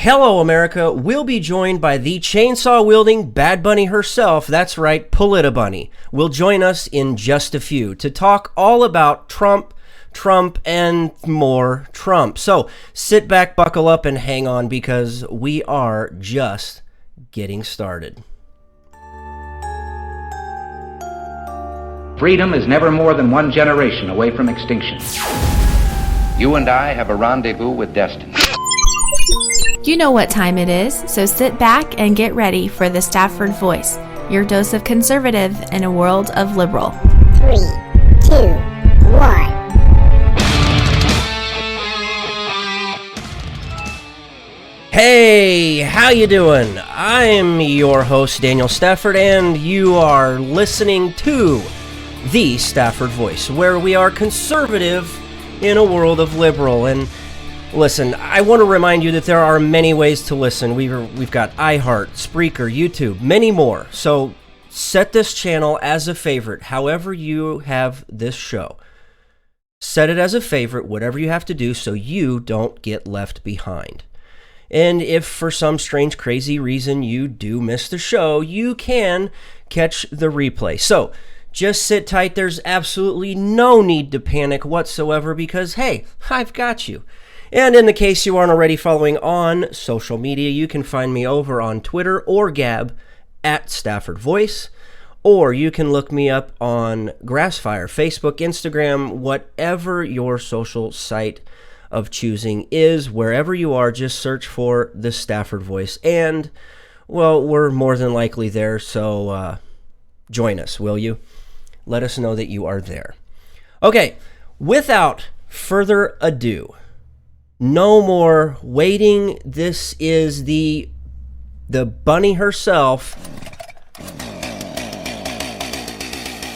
Hello, America. We'll be joined by the chainsaw-wielding Bad Bunny herself. That's right, Polita Bunny will join us in just a few to talk all about Trump, and more Trump. So sit back, buckle up, and hang on because we are just getting started. Freedom is never more than one generation away from extinction. You and I have a rendezvous with destiny. You know what time it is, so sit back and get ready for the Stafford Voice, your dose of conservative in a world of liberal. 3, 2, 1. Hey, how you doing? I'm your host, Daniel Stafford, and you are listening to the Stafford Voice, where we are conservative in a world of liberal. And listen, I want to remind you that there are many ways to listen. We've got iHeart, Spreaker, YouTube, many more. So set this channel as a favorite, however you have this show. Set it as a favorite, whatever you have to do, so you don't get left behind. And if for some strange, crazy reason you do miss the show, you can catch the replay. So just sit tight. There's absolutely no need to panic whatsoever because, hey, I've got you. And in the case you aren't already following on social media, you can find me over on Twitter or Gab at Stafford Voice, or you can look me up on Grassfire, Facebook, Instagram, whatever your social site of choosing is. Wherever you are, just search for the Stafford Voice. And, well, we're more than likely there, so join us, will you? Let us know that you are there. Okay, without further ado, no more waiting. This is the bunny herself.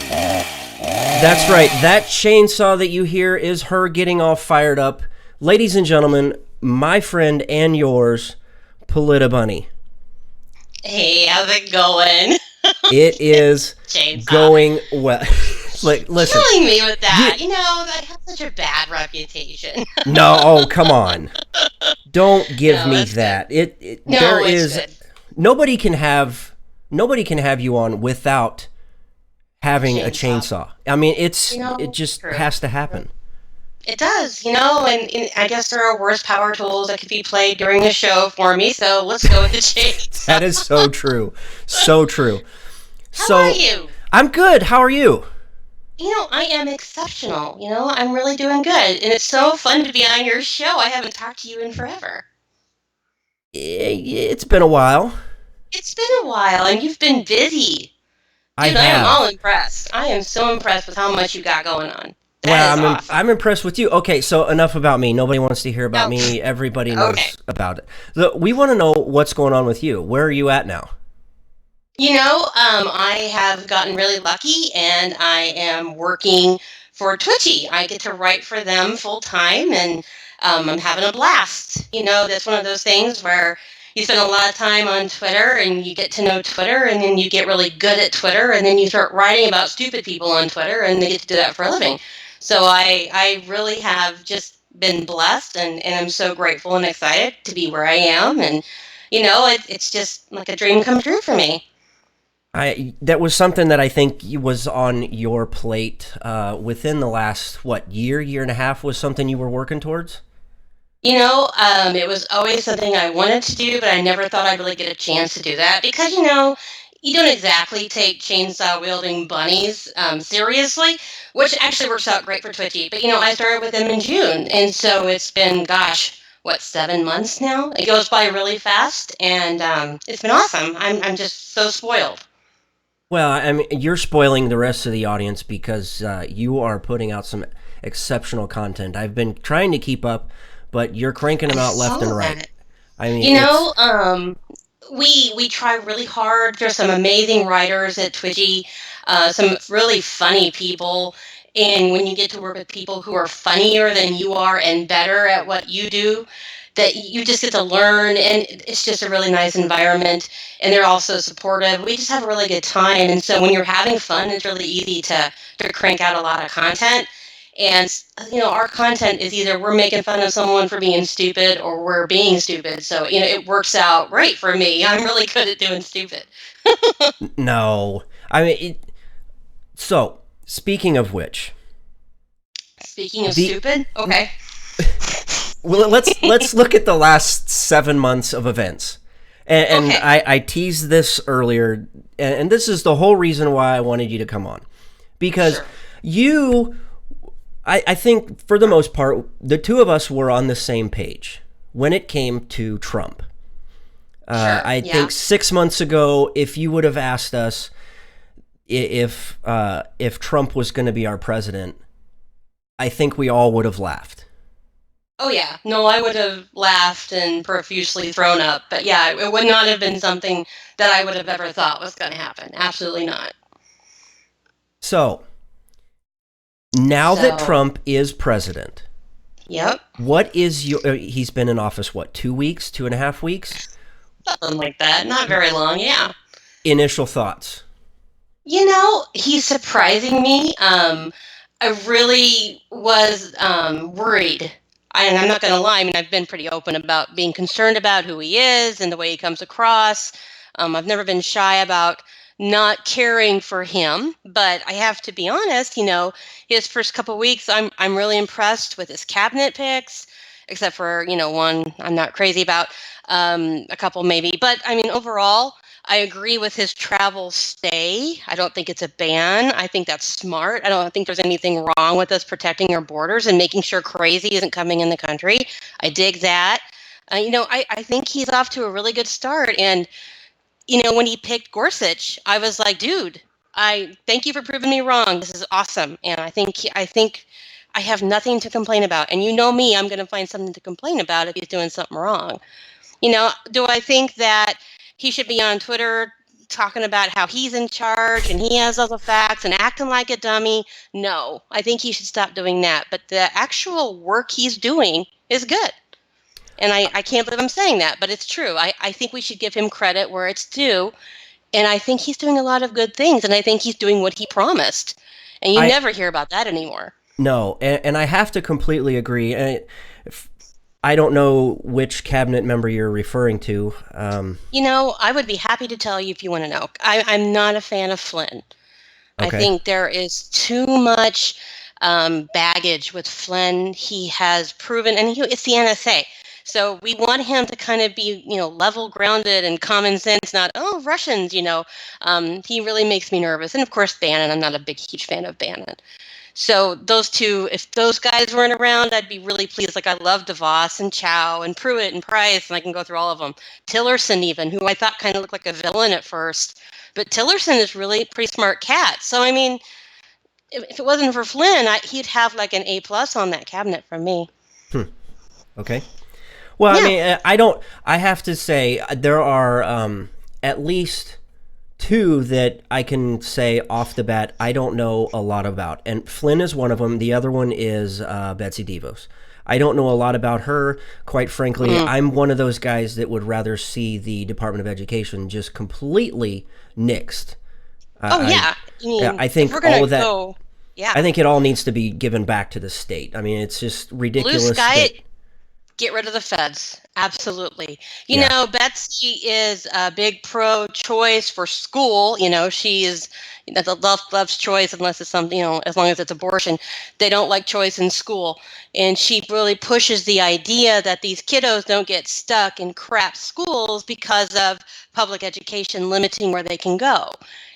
That's right. That chainsaw that you hear is her getting all fired up. Ladies and gentlemen, my friend and yours, Polita Bunny. Hey, how's it going? It is going well. Like, listen, killing me with that. You know, that has such a bad reputation. No, oh, come on. Don't give me that. No, There it's is good. nobody can have you on without having a chainsaw. I mean, it just true. has to happen. It does, and I guess there are worse power tools that could be played during a show for me, so let's go with the chainsaw. That is so true. So true. How are you? I'm good. How are you? I am exceptional. I'm really doing good. And it's so fun to be on your show. I haven't talked to you in forever. It's been a while. It's been a while, and you've been busy. I Dude, I have. am all impressed. I am so impressed with how much you got going on. Well, Awesome. I'm impressed with you. Okay, so enough about me. Nobody wants to hear about me. Everybody knows about it. We want to know what's going on with you. Where are you at now? I have gotten really lucky, and I am working for Twitchy. I get to write for them full time, and I'm having a blast. That's one of those things where you spend a lot of time on Twitter, and you get to know Twitter, and then you get really good at Twitter, and then you start writing about stupid people on Twitter, and they get to do that for a living. So I really have just been blessed, and I'm so grateful and excited to be where I am, and it's just like a dream come true for me. That was something that I think was on your plate within the last, year and a half was something you were working towards? It was always something I wanted to do, but I never thought I'd really get a chance to do that because, you don't exactly take chainsaw-wielding bunnies seriously, which actually works out great for Twitchy. But, I started with them in June, and so it's been, 7 months now? It goes by really fast, and it's been awesome. I'm just so spoiled. Well, I mean, you're spoiling the rest of the audience because you are putting out some exceptional content. I've been trying to keep up, but you're cranking them out left and right. I mean, we try really hard. There's some amazing writers at Twitchy, some really funny people, and when you get to work with people who are funnier than you are and better at what you do, that you just get to learn, and it's just a really nice environment, and they're also supportive. We just have a really good time, and so when you're having fun, it's really easy to crank out a lot of content. And, our content is either we're making fun of someone for being stupid or we're being stupid. So, it works out great for me. I'm really good at doing stupid. No. I mean, so, speaking of which. Speaking of stupid? Okay. Well, let's look at the last 7 months of events. And Okay. I teased this earlier, and this is the whole reason why I wanted you to come on. Because Sure. I think for the most part, the two of us were on the same page when it came to Trump. I think 6 months ago, if you would have asked us if Trump was going to be our president, I think we all would have laughed. Oh, yeah. No, I would have laughed and profusely thrown up. But yeah, it would not have been something that I would have ever thought was going to happen. Absolutely not. So, now that Trump is president, Yep. what is he's been in office, what, 2 weeks, 2.5 weeks? Something like that. Not very long, yeah. Initial thoughts. He's surprising me. I really was worried. And I'm not going to lie. I mean, I've been pretty open about being concerned about who he is and the way he comes across. I've never been shy about not caring for him, but I have to be honest. His first couple weeks, I'm really impressed with his cabinet picks, except for one I'm not crazy about, a couple maybe. But I mean, overall, I agree with his travel stay. I don't think it's a ban. I think that's smart. I don't think there's anything wrong with us protecting our borders and making sure crazy isn't coming in the country. I dig that. I think he's off to a really good start. And, when he picked Gorsuch, I was like, dude, I thank you for proving me wrong. This is awesome. And I think I have nothing to complain about. And me, I'm going to find something to complain about if he's doing something wrong. Do I think that he should be on Twitter talking about how he's in charge and he has all the facts and acting like a dummy? No, I think he should stop doing that. But the actual work he's doing is good. And I can't believe I'm saying that, but it's true. I think we should give him credit where it's due. And I think he's doing a lot of good things. And I think he's doing what he promised. And you never hear about that anymore. No, and I have to completely agree. I don't know which cabinet member you're referring to. I would be happy to tell you if you want to know. I'm not a fan of Flynn. Okay. I think there is too much baggage with Flynn. He has proven, and it's the NSA. So we want him to kind of be, level grounded and common sense, not, Russians, He really makes me nervous. And of course, Bannon, I'm not a huge fan of Bannon. So those two, if those guys weren't around, I'd be really pleased. Like I love DeVos and Chow and Pruitt and Price, and I can go through all of them. Tillerson even, who I thought kind of looked like a villain at first. But Tillerson is really a pretty smart cat. So, I mean, if it wasn't for Flynn, he'd have like an A+ on that cabinet from me. Okay. Well, yeah. I mean, I have to say there are at least two that I can say off the bat I don't know a lot about. And Flynn is one of them. The other one is Betsy DeVos. I don't know a lot about her. Quite frankly, I'm one of those guys that would rather see the Department of Education just completely nixed. I think all of that. I think it all needs to be given back to the state. I mean, it's just ridiculous. Blue sky, get rid of the feds. Absolutely. Betsy is a big pro-choice for school. She is loves choice unless it's something, as long as it's abortion. They don't like choice in school. And she really pushes the idea that these kiddos don't get stuck in crap schools because of public education limiting where they can go.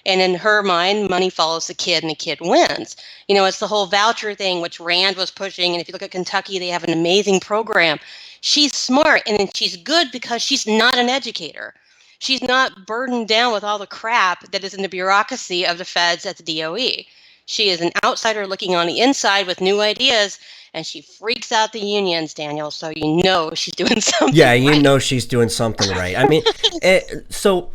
And in her mind, money follows the kid and the kid wins. It's the whole voucher thing, which Rand was pushing. And if you look at Kentucky, they have an amazing program. She's smart and she's good because she's not an educator. She's not burdened down with all the crap that is in the bureaucracy of the feds at the DOE. She is an outsider looking on the inside with new ideas, and she freaks out the unions, Daniel. So she's doing something. Yeah, right. She's doing something right. I mean, so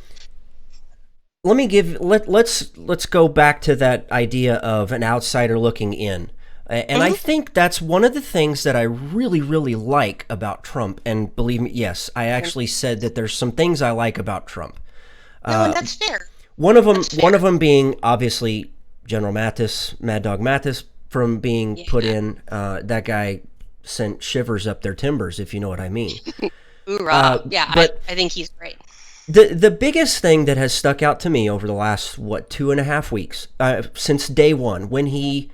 let's go back to that idea of an outsider looking in. And I think that's one of the things that I really, really like about Trump. And believe me, yes, I actually said that there's some things I like about Trump. No, and that's fair. One of them being obviously General Mattis, Mad Dog Mattis, from being put Yeah. in. That guy sent shivers up their timbers, if you know what I mean. Hoorah. Yeah, But I think he's great. the biggest thing that has stuck out to me over the last 2.5 weeks, since day one, when he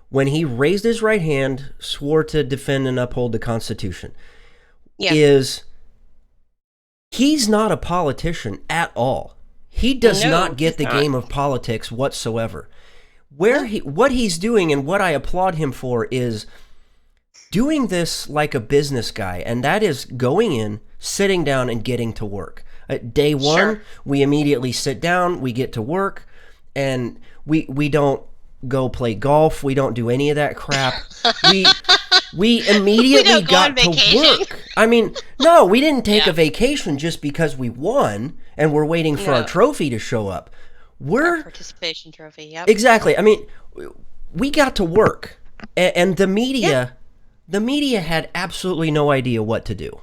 raised his right hand, swore to defend and uphold the Constitution, Yeah. is he's not a politician at all. He does No, not he's get the not. game of politics whatsoever. No. What he's doing and what I applaud him for is doing this like a business guy, and that is going in, sitting down, and getting to work. Day one, Sure. we immediately sit down, we get to work, and we don't go play golf. We don't do any of that crap. We we immediately don't go on got to vacation. work. I mean, no, we didn't take Yeah. a vacation just because we won and we're waiting for our No. trophy to show up. We're Participation trophy. Yep. exactly. I mean, we got to work, and the media, had absolutely no idea what to do.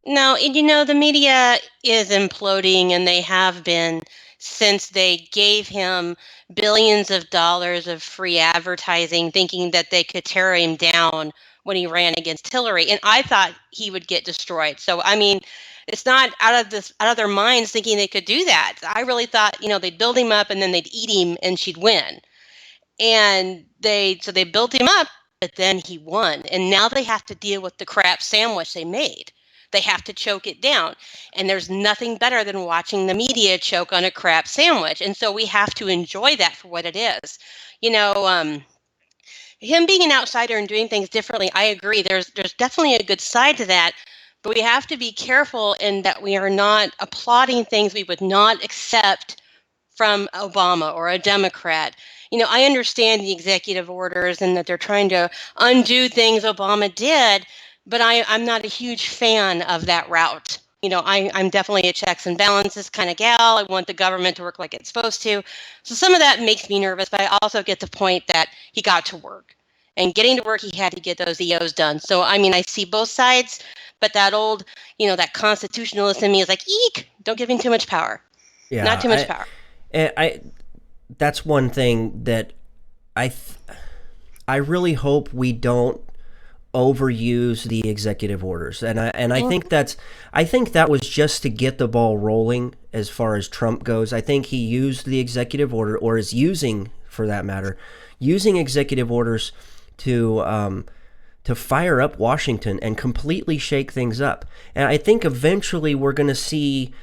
No, and the media is imploding, and they have been since they gave him billions of dollars of free advertising, thinking that they could tear him down when he ran against Hillary. And I thought he would get destroyed. So, I mean, it's not out of their minds thinking they could do that. I really thought, they'd build him up and then they'd eat him and she'd win. And they built him up, but then he won. And now they have to deal with the crap sandwich they made. They have to choke it down. And there's nothing better than watching the media choke on a crap sandwich. And so we have to enjoy that for what it is. Him being an outsider and doing things differently, I agree. There's definitely a good side to that. But we have to be careful in that we are not applauding things we would not accept from Obama or a Democrat. I understand the executive orders and that they're trying to undo things Obama did, but I'm not a huge fan of that route. I'm definitely a checks and balances kind of gal. I want the government to work like it's supposed to. So some of that makes me nervous, but I also get the point that he got to work. And getting to work, he had to get those EOs done. So, I mean, I see both sides, but that old, that constitutionalist in me is like, eek, don't give him too much power. Yeah, Not too much power. I that's one thing that I really hope we don't overuse the executive orders, and I think that was just to get the ball rolling as far as Trump goes. I think he used the executive order, or is using, for that matter, using executive orders to fire up Washington and completely shake things up. And I think eventually we're going to see,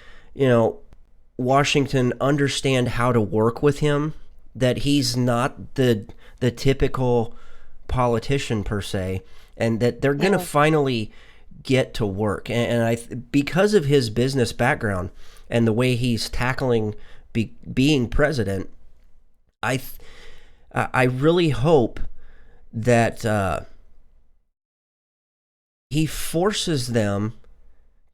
Washington understand how to work with him, that he's not the typical politician per se, and that they're going to finally get to work. And because of his business background and the way he's tackling being president, I really hope that he forces them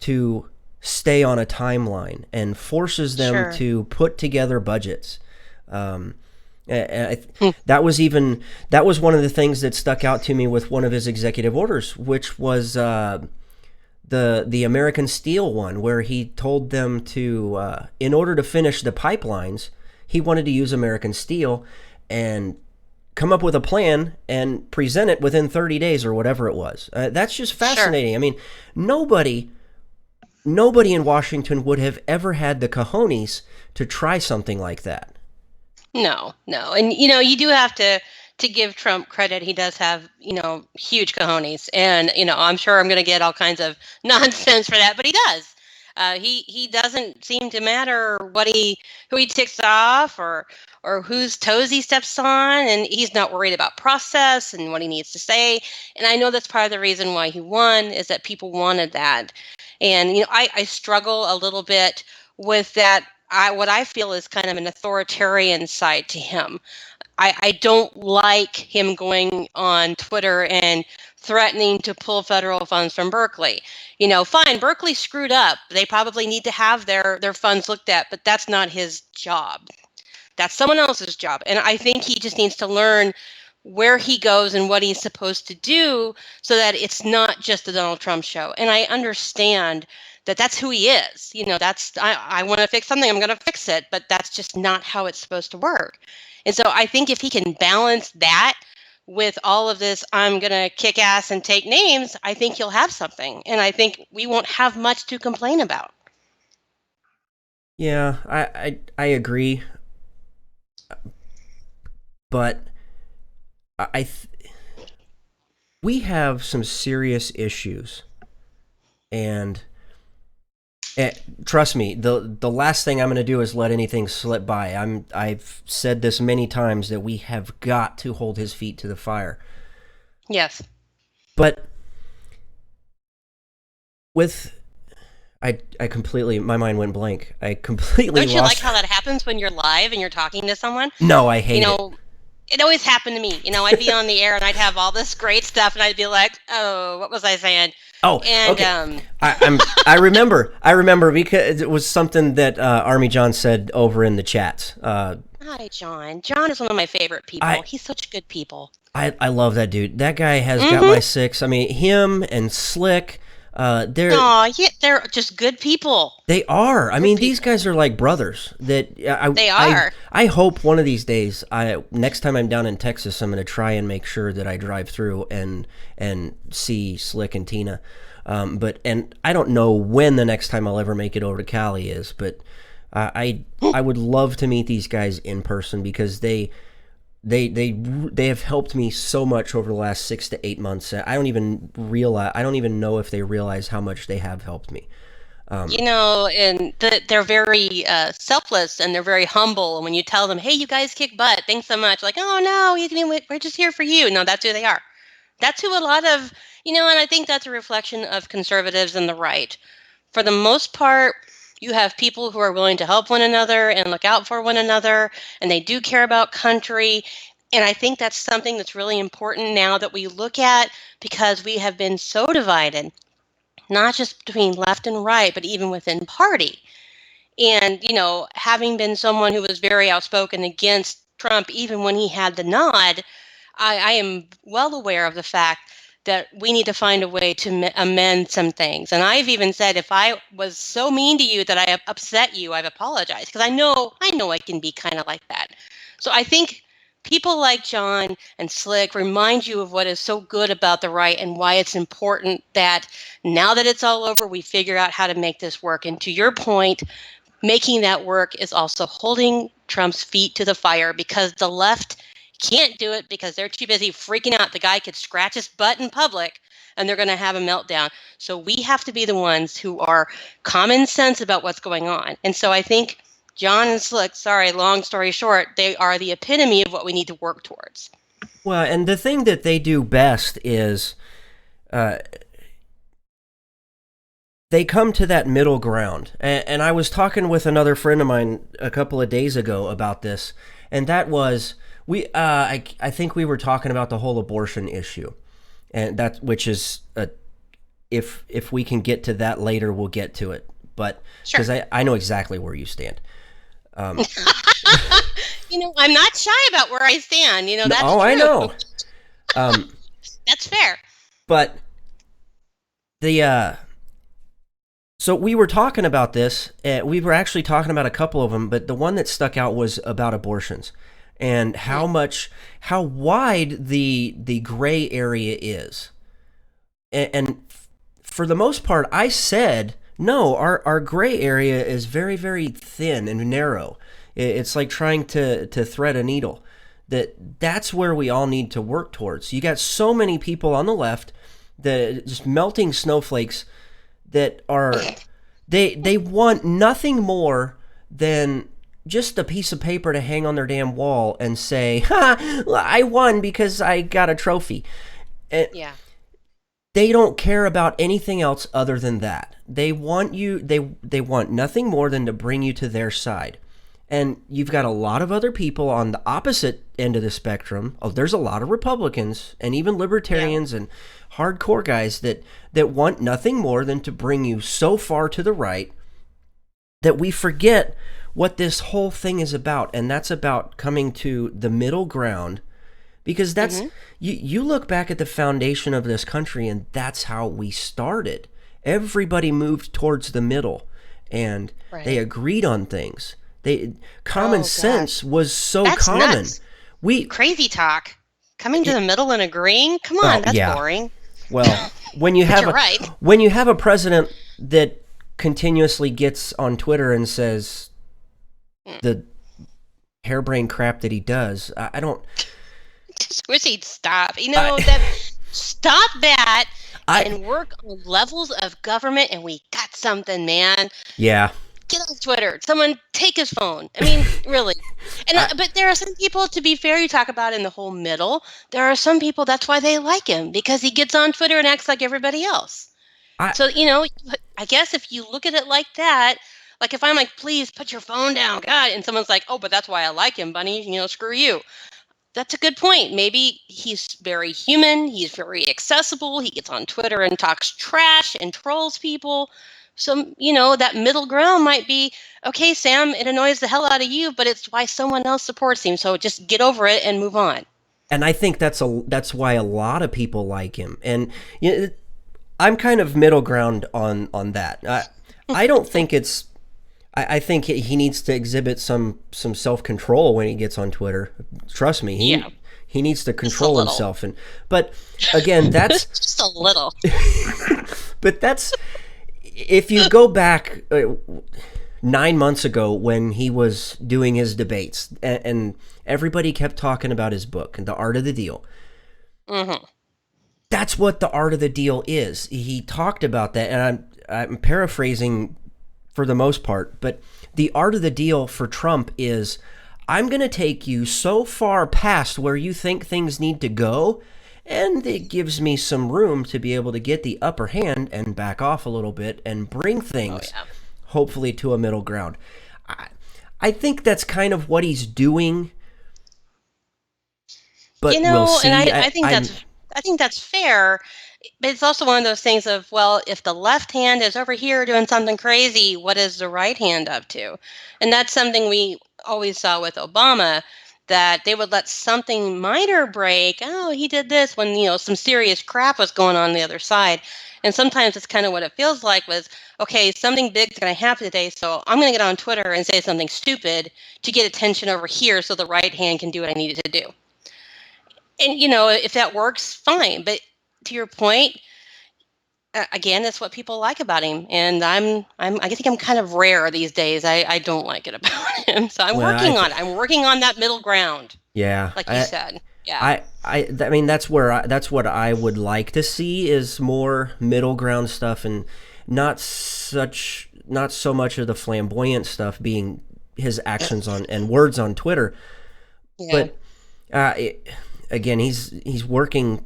to stay on a timeline and forces them to put together budgets. That was one of the things that stuck out to me with one of his executive orders, which was the American Steel one, where he told them to, in order to finish the pipelines, he wanted to use American Steel and come up with a plan and present it within 30 days or whatever it was. That's just fascinating. Sure. I mean, nobody in Washington would have ever had the cojones to try something like that. No. And, you do have to give Trump credit. He does have, huge cojones. And, I'm sure I'm going to get all kinds of nonsense for that, but he does. He doesn't seem to matter who he ticks off or whose toes he steps on, and he's not worried about process and what he needs to say. And I know that's part of the reason why he won, is that people wanted that. And I struggle a little bit with that. What I feel is kind of an authoritarian side to him. I don't like him going on Twitter and threatening to pull federal funds from Berkeley. Fine, Berkeley screwed up. They probably need to have their funds looked at, but that's not his job. That's someone else's job. And I think he just needs to learn where he goes and what he's supposed to do so that it's not just the Donald Trump show. And I understand that that's who he is. I want to fix something, I'm going to fix it, but that's just not how it's supposed to work. And so I think if he can balance that with all of this, I'm going to kick ass and take names, I think you'll have something. And I think we won't have much to complain about. Yeah, I agree. But we have some serious issues. And trust me, the last thing I'm going to do is let anything slip by. I've said this many times that we have got to hold his feet to the fire. Yes. But I completely, my mind went blank. I completely Don't you lost. like how that happens when you're live and you're talking to someone? No, I hate it. It always happened to me. I'd be on the air and I'd have all this great stuff and I'd be like, oh, what was I saying? Oh, and, okay. I remember because it was something that Army John said over in the chats. Hi, John. John is one of my favorite people. He's such good people. I love that dude. That guy has got my six. I mean, him and Slick. They're just good people. They are. I mean, these guys are like brothers. They are. I hope one of these days, next time I'm down in Texas, I'm going to try and make sure that I drive through and see Slick and Tina. And I don't know when the next time I'll ever make it over to Cali is, but I would love to meet these guys in person because they have helped me so much over the last 6 to 8 months. I don't even know if they realize how much they have helped me. And they're very selfless and they're very humble. And when you tell them, hey, you guys kick butt, thanks so much. Like, oh, no, we're just here for you. No, that's who they are. That's who a lot of, and I think that's a reflection of conservatives and the right. For the most part, you have people who are willing to help one another and look out for one another, and they do care about country. And I think that's something that's really important now that we look at because we have been so divided, not just between left and right, but even within party. And, having been someone who was very outspoken against Trump, even when he had the nod, I am well aware of the fact that we need to find a way to amend some things. And I've even said, if I was so mean to you that I upset you, I've apologized because I know I can be kind of like that. So I think people like John and Slick remind you of what is so good about the right and why it's important that now that it's all over, we figure out how to make this work. And to your point, making that work is also holding Trump's feet to the fire because the left can't do it because they're too busy freaking out. The guy could scratch his butt in public and they're going to have a meltdown. So we have to be the ones who are common sense about what's going on. And so I think John and Slick, long story short, they are the epitome of what we need to work towards. Well, and the thing that they do best is they come to that middle ground. And I was talking with another friend of mine a couple of days ago about this, and that was I think we were talking about the whole abortion issue, and which is if we can get to that later, we'll get to it. But because I know exactly where you stand. I'm not shy about where I stand. That's true. I know. That's fair. But so we were talking about this. We were actually talking about a couple of them, but the one that stuck out was about abortions and how wide the gray area is. And for the most part, I said, no, our gray area is very, very thin and narrow. It's like trying to thread a needle. That's where we all need to work towards. You got so many people on the left that just melting snowflakes that are they want nothing more than just a piece of paper to hang on their damn wall and say, "Ha, I won because I got a trophy." Yeah. They don't care about anything else other than that. They want you. They want nothing more than to bring you to their side. And you've got a lot of other people on the opposite end of the spectrum. Oh, there's a lot of Republicans and even libertarians and hardcore guys that want nothing more than to bring you so far to the right that we forget what this whole thing is about. And that's about coming to the middle ground. Because that's you look back at the foundation of this country, and that's how we started. Everybody moved towards the middle, and they agreed on things. Common sense was so that's common. Nuts. Crazy talk. Coming to the middle and agreeing? Come on, that's boring. Well, when you have you're right. when you have a president that continuously gets on Twitter and says the harebrained crap that he does, I don't. Just wish he'd stop. Stop that and work on levels of government, and we got something, man. Yeah. Get on Twitter. Someone take his phone. I mean, really. And but there are some people, to be fair, you talk about in the whole middle. There are some people that's why they like him, because he gets on Twitter and acts like everybody else. So I guess if you look at it like that, like if I'm like, please put your phone down, God, and someone's like, oh, but that's why I like him, Bunny. Screw you. That's a good point. Maybe he's very human. He's very accessible. He gets on Twitter and talks trash and trolls people. So, that middle ground might be, okay, Sam, it annoys the hell out of you, but it's why someone else supports him. So just get over it and move on. And I think that's why a lot of people like him. And I'm kind of middle ground on that. I don't think it's. I think he needs to exhibit some self-control when he gets on Twitter. Trust me, he needs to control himself. But again, that's just a little. But that's, if you go back 9 months ago when he was doing his debates, and everybody kept talking about his book and The Art of the Deal. Mm-hmm. That's what The Art of the Deal is. He talked about that, and I'm paraphrasing for the most part, but the art of the deal for Trump is, I'm going to take you so far past where you think things need to go, and it gives me some room to be able to get the upper hand and back off a little bit and bring things, hopefully, to a middle ground. I think that's kind of what he's doing, but we'll see. And I think that's fair. But it's also one of those things of, well, if the left hand is over here doing something crazy, what is the right hand up to? And that's something we always saw with Obama, that they would let something minor break. Oh, he did this, when, some serious crap was going on the other side. And sometimes it's kind of what it feels like was, okay, something big's going to happen today, so I'm going to get on Twitter and say something stupid to get attention over here so the right hand can do what I need it to do. And, if that works, fine. But to your point, again, that's what people like about him, and I think I'm kind of rare these days. I don't like it about him, so I'm working on it. I'm working on that middle ground. Yeah, like you said. Yeah, I mean that's what I would like to see, is more middle ground stuff, and not so much of the flamboyant stuff being his actions on and words on Twitter. Yeah. But again, he's working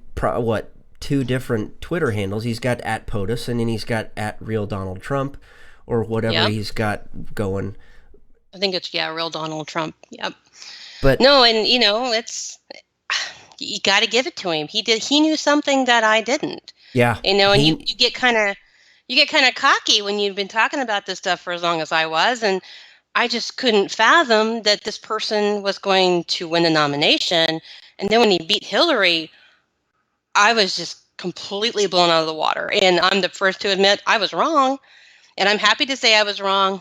two different Twitter handles. He's got @POTUS, and then he's got @RealDonaldTrump, or whatever he's got going. I think it's Real Donald Trump. Yep. But no, and it's, you got to give it to him. He knew something that I didn't. Yeah. And you get kind of cocky when you've been talking about this stuff for as long as I was, and I just couldn't fathom that this person was going to win the nomination. And then when he beat Hillary, I was just completely blown out of the water. And I'm the first to admit I was wrong. And I'm happy to say I was wrong.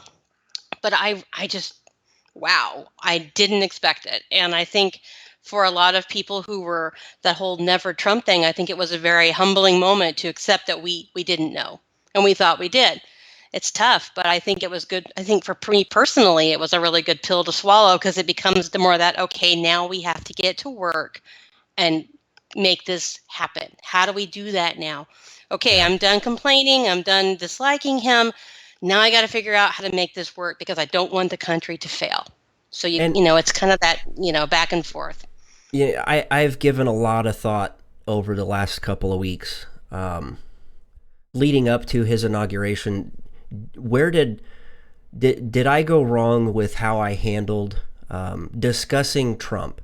But I just, wow, I didn't expect it. And I think for a lot of people who were that whole never Trump thing, I think it was a very humbling moment to accept that we didn't know. And we thought we did. It's tough, but I think it was good. I think for me personally, it was a really good pill to swallow, because it becomes the more that, okay, now we have to get to work and make this happen. How do we do that now? Okay, I'm done complaining. I'm done disliking him. Now I got to figure out how to make this work, because I don't want the country to fail. So, it's kind of that, back and forth. Yeah, I've given a lot of thought over the last couple of weeks, leading up to his inauguration. Where did I go wrong with how I handled discussing Trump?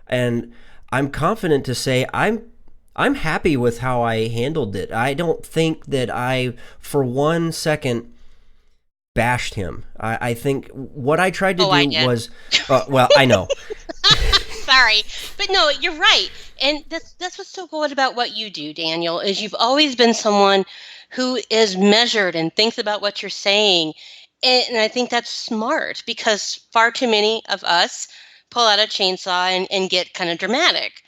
And I'm confident to say I'm happy with how I handled it. I don't think that I, for 1 second, bashed him. I think what I tried to do was, well, I know. Sorry, but no, you're right, and that's what's so good about what you do, Daniel. Is you've always been someone who is measured and thinks about what you're saying, and I think that's smart, because far too many of us pull out a chainsaw and get kind of dramatic.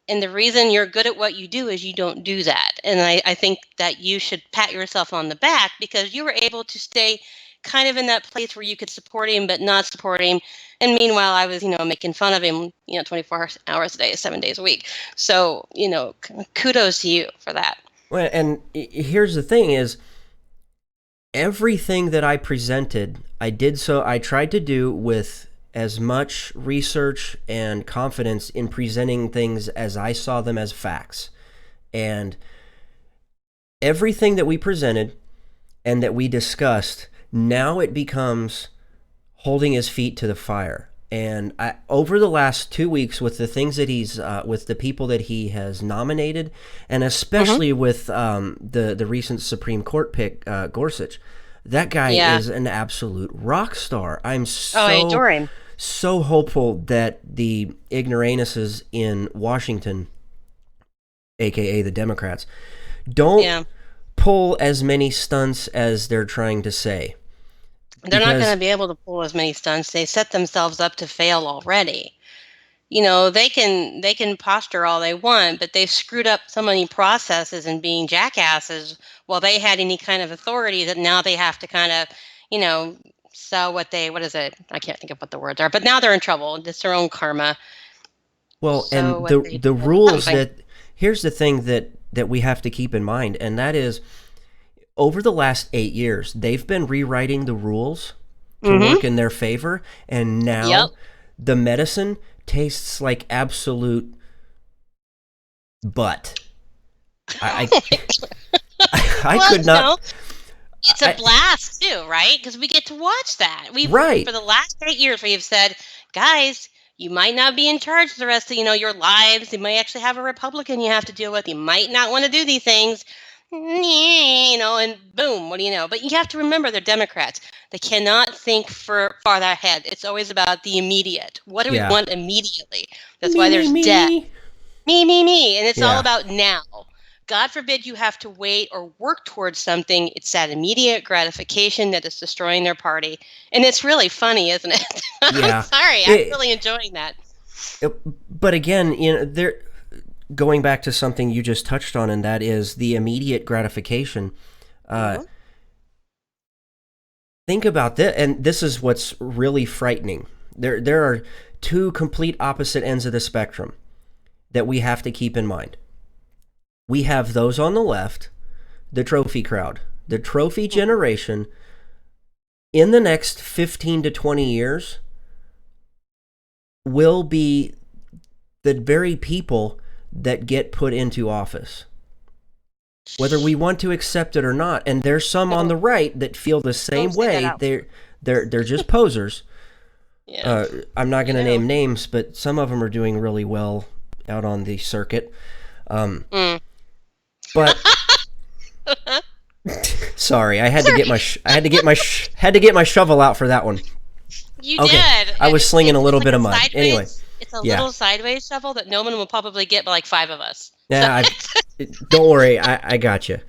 And the reason you're good at what you do is you don't do that. And I think that you should pat yourself on the back because you were able to stay kind of in that place where you could support him but not support him. And meanwhile, I was, making fun of him, 24 hours a day, 7 days a week. So, kudos to you for that. Well, and here's the thing is, everything that I presented, I tried to do with as much research and confidence in presenting things as I saw them as facts. And everything that we presented and that we discussed, now it becomes holding his feet to the fire. And over the last 2 weeks, with the things that he's, with the people that he has nominated, and especially with the recent Supreme Court pick, Gorsuch, that guy is an absolute rock star. I adore him. So hopeful that the ignoramuses in Washington, aka the Democrats, don't pull as many stunts as they're trying to say. They're not going to be able to pull as many stunts. They set themselves up to fail already. They can posture all they want, but they've screwed up so many processes and being jackasses while they had any kind of authority that now they have to kind of, sell what is it? I can't think of what the words are, but now they're in trouble. It's their own karma. Well, so and the rules here's the thing that we have to keep in mind, and that is, over the last 8 years, they've been rewriting the rules to work in their favor, and now the medicine tastes like absolute butt. I could not. It's a blast too, right? Because we get to watch that. For the last 8 years, we have said, guys, you might not be in charge of the rest of your lives. You might actually have a Republican you have to deal with. You might not want to do these things. And boom, what do you know? But you have to remember they're Democrats. They cannot think farther ahead. It's always about the immediate. What do we want immediately? That's why there's death. Me. And it's all about now. God forbid you have to wait or work towards something. It's that immediate gratification that is destroying their party. And it's really funny, isn't it? Yeah. I'm sorry. I'm really enjoying that. But again, going back to something you just touched on, and that is the immediate gratification. Think about this, and this is what's really frightening. There are two complete opposite ends of the spectrum that we have to keep in mind. We have those on the left, the trophy crowd, the trophy generation. In the next 15 to 20 years, will be the very people that get put into office, whether we want to accept it or not. And there's some on the right that feel the same way. They're just posers. I'm not going to name names, but some of them are doing really well out on the circuit. But sorry, I had to get my shovel out for that one. You did. I was slinging a little bit of mud. Anyway. It's a little sideways shovel that no one will probably get but like 5 of us. Yeah, don't worry. I got you.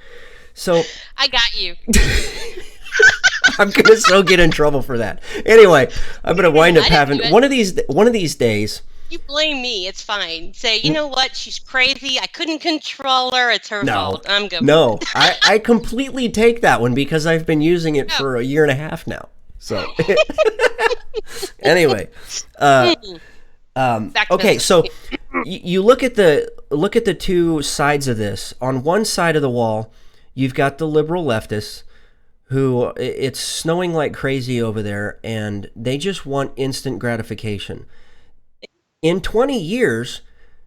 So I got you. I'm going to so get in trouble for that. Anyway, I'm going to wind up having one of these days. You blame me. It's fine. Say, you know what? She's crazy. I couldn't control her. It's her fault. I'm good. No, I completely take that one because I've been using it for a year and a half now. So anyway, okay, so you look at the two sides of this. On one side of the wall, you've got the liberal leftists who it's snowing like crazy over there, and they just want instant gratification. In 20 years,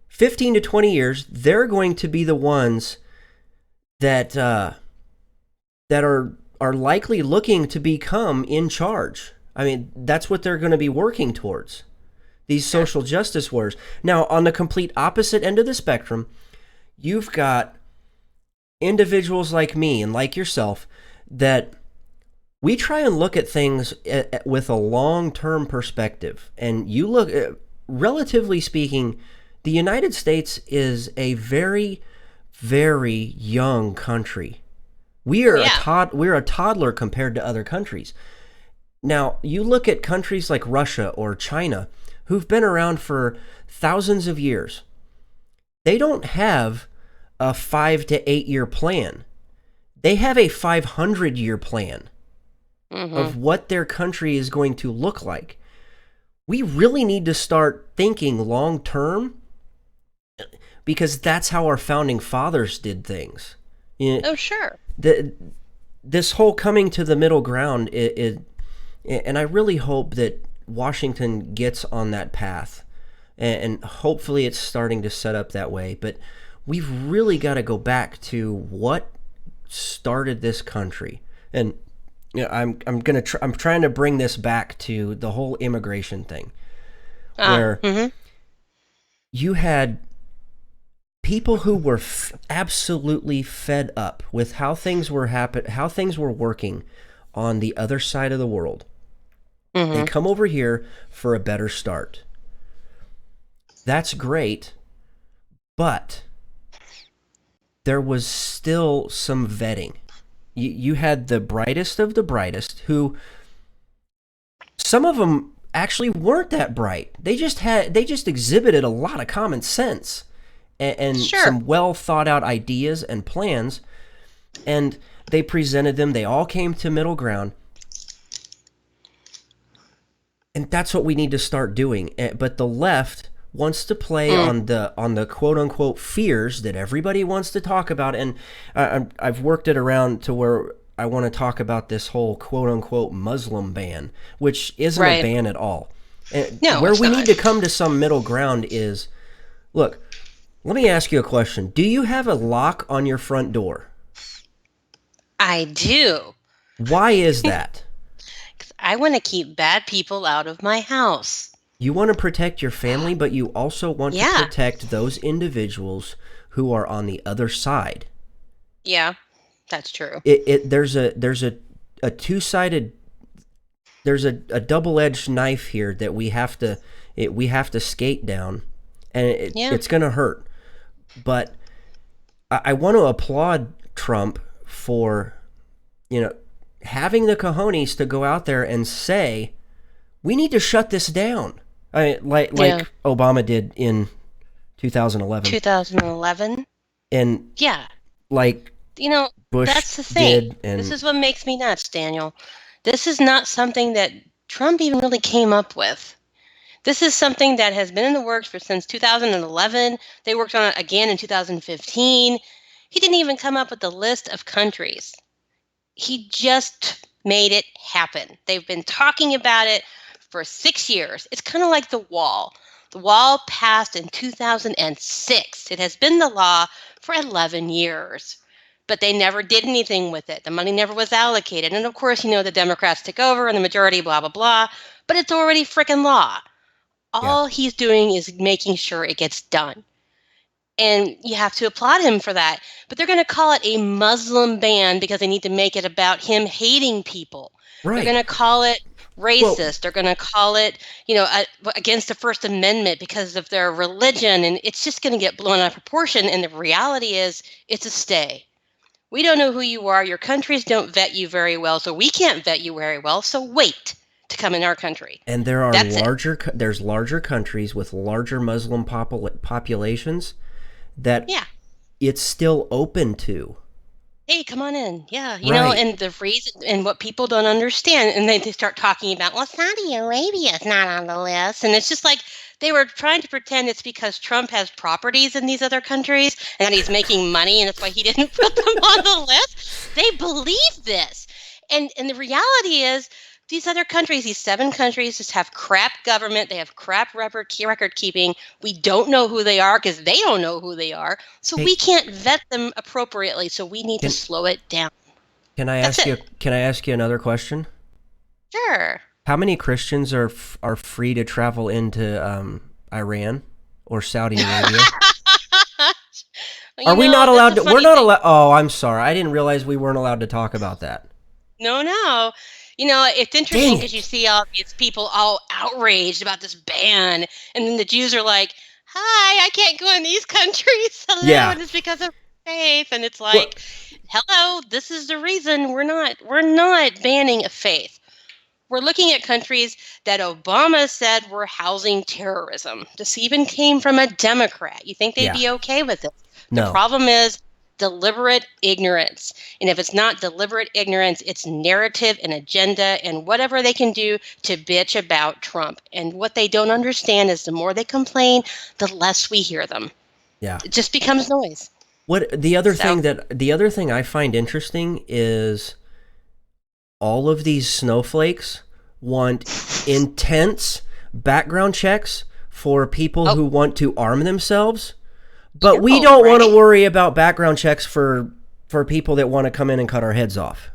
15 to 20 years, they're going to be the ones that are likely looking to become in charge. I mean, that's what they're going to be working towards, these social justice wars. Now, on the complete opposite end of the spectrum, you've got individuals like me and like yourself that we try and look at things with a long-term perspective. And you look, relatively speaking, the United States is a very, very young country. We're a toddler compared to other countries. Now, you look at countries like Russia or China, who've been around for thousands of years. They don't have a 5 to 8 year plan. They have a 500-year plan of what their country is going to look like. We really need to start thinking long term, because that's how our founding fathers did things. Oh, sure. This whole coming to the middle ground, and I really hope that Washington gets on that path, and hopefully it's starting to set up that way. But we've really got to go back to what started this country. And I'm trying to bring this back to the whole immigration thing, where you had people who were absolutely fed up with how things were how things were working on the other side of the world. They come over here for a better start. That's great, but there was still some vetting. You had the brightest of the brightest, who some of them actually weren't that bright. They just exhibited a lot of common sense and some well thought out ideas and plans, and they presented them. They all came to middle ground, and that's what we need to start doing. But the left wants to play on the quote unquote fears that everybody wants to talk about, and I've worked it around to where I want to talk about this whole quote unquote Muslim ban, which isn't a ban at all. No, where we not. need to come to some middle ground is, look, let me ask you a question. Do you have a lock on your front door? I do. Why is that? 'Cause I want to keep bad people out of my house. You want to protect your family, but you also want to protect those individuals who are on the other side. Yeah, that's true. There's a two-sided, there's a double-edged knife here that we have to skate down, and it's going to hurt. But I want to applaud Trump for, having the cojones to go out there and say, we need to shut this down. Like Obama did in 2011. 2011? And like Bush that's the thing. did. And this is what makes me nuts, Daniel. This is not something that Trump even really came up with. This is something that has been in the works since 2011. They worked on it again in 2015. He didn't even come up with the list of countries. He just made it happen. They've been talking about it for 6 years. It's kind of like the wall. The wall passed in 2006. It has been the law for 11 years. But they never did anything with it. The money never was allocated. And of course, the Democrats took over and the majority, blah, blah, blah. But it's already freaking law. All he's doing is making sure it gets done. And you have to applaud him for that. But they're going to call it a Muslim ban because they need to make it about him hating people. Right. They're going to call it racist. They're going to call it, against the First Amendment because of their religion. And it's just going to get blown out of proportion. And the reality is it's a stay. We don't know who you are. Your countries don't vet you very well. So we can't vet you very well. So wait to come in our country. And there are there's larger countries with larger Muslim populations that it's still open to. Hey, come on in. Yeah, and the reason, and what people don't understand, and they start talking about, well, Saudi Arabia is not on the list. And it's just like they were trying to pretend it's because Trump has properties in these other countries and that he's making money and that's why he didn't put them on the list. They believe this. And the reality is, these other countries, these 7 countries, just have crap government. They have crap record keeping. We don't know who they are because they don't know who they are. So we can't vet them appropriately. So we need to slow it down. Can I ask you another question? Sure. How many Christians are free to travel into Iran or Saudi Arabia? Are we not allowed to? We're not allowed. Oh, I'm sorry. I didn't realize we weren't allowed to talk about that. No. It's interesting because you see all these people all outraged about this ban, and then the Jews are like, "Hi, I can't go in these countries. Hello, and it's because of faith." And it's like, "Hello, this is the reason we're not banning a faith. We're looking at countries that Obama said were housing terrorism. This even came from a Democrat. You think they'd Yeah. be okay with it? The No. problem is deliberate ignorance. And if it's not deliberate ignorance, it's narrative and agenda and whatever they can do to bitch about Trump. And what they don't understand is the more they complain, the less we hear them. Yeah. It just becomes noise. The other thing I find interesting is all of these snowflakes want intense background checks for people who want to arm themselves, but we don't want to worry about background checks for people that want to come in and cut our heads off.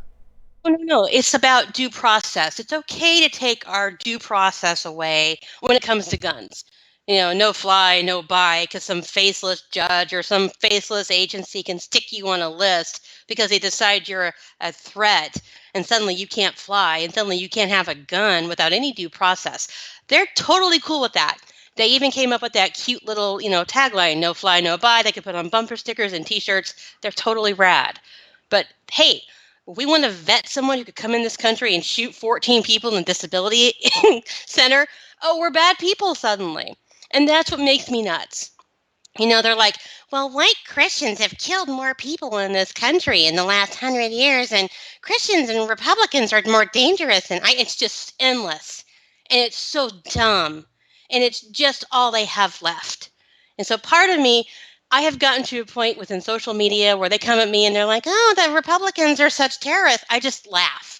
No. It's about due process. It's okay to take our due process away when it comes to guns. No fly, no buy, because some faceless judge or some faceless agency can stick you on a list because they decide you're a threat, and suddenly you can't fly, and suddenly you can't have a gun without any due process. They're totally cool with that. They even came up with that cute little, tagline, no fly, no buy. They could put on bumper stickers and T-shirts. They're totally rad. But hey, if we want to vet someone who could come in this country and shoot 14 people in the disability center, we're bad people suddenly. And that's what makes me nuts. They're like, well, white Christians have killed more people in this country in the last 100 years, and Christians and Republicans are more dangerous. And it's just endless. And it's so dumb. And it's just all they have left. And so part of me, I have gotten to a point within social media where they come at me and they're like, oh, the Republicans are such terrorists. I just laugh.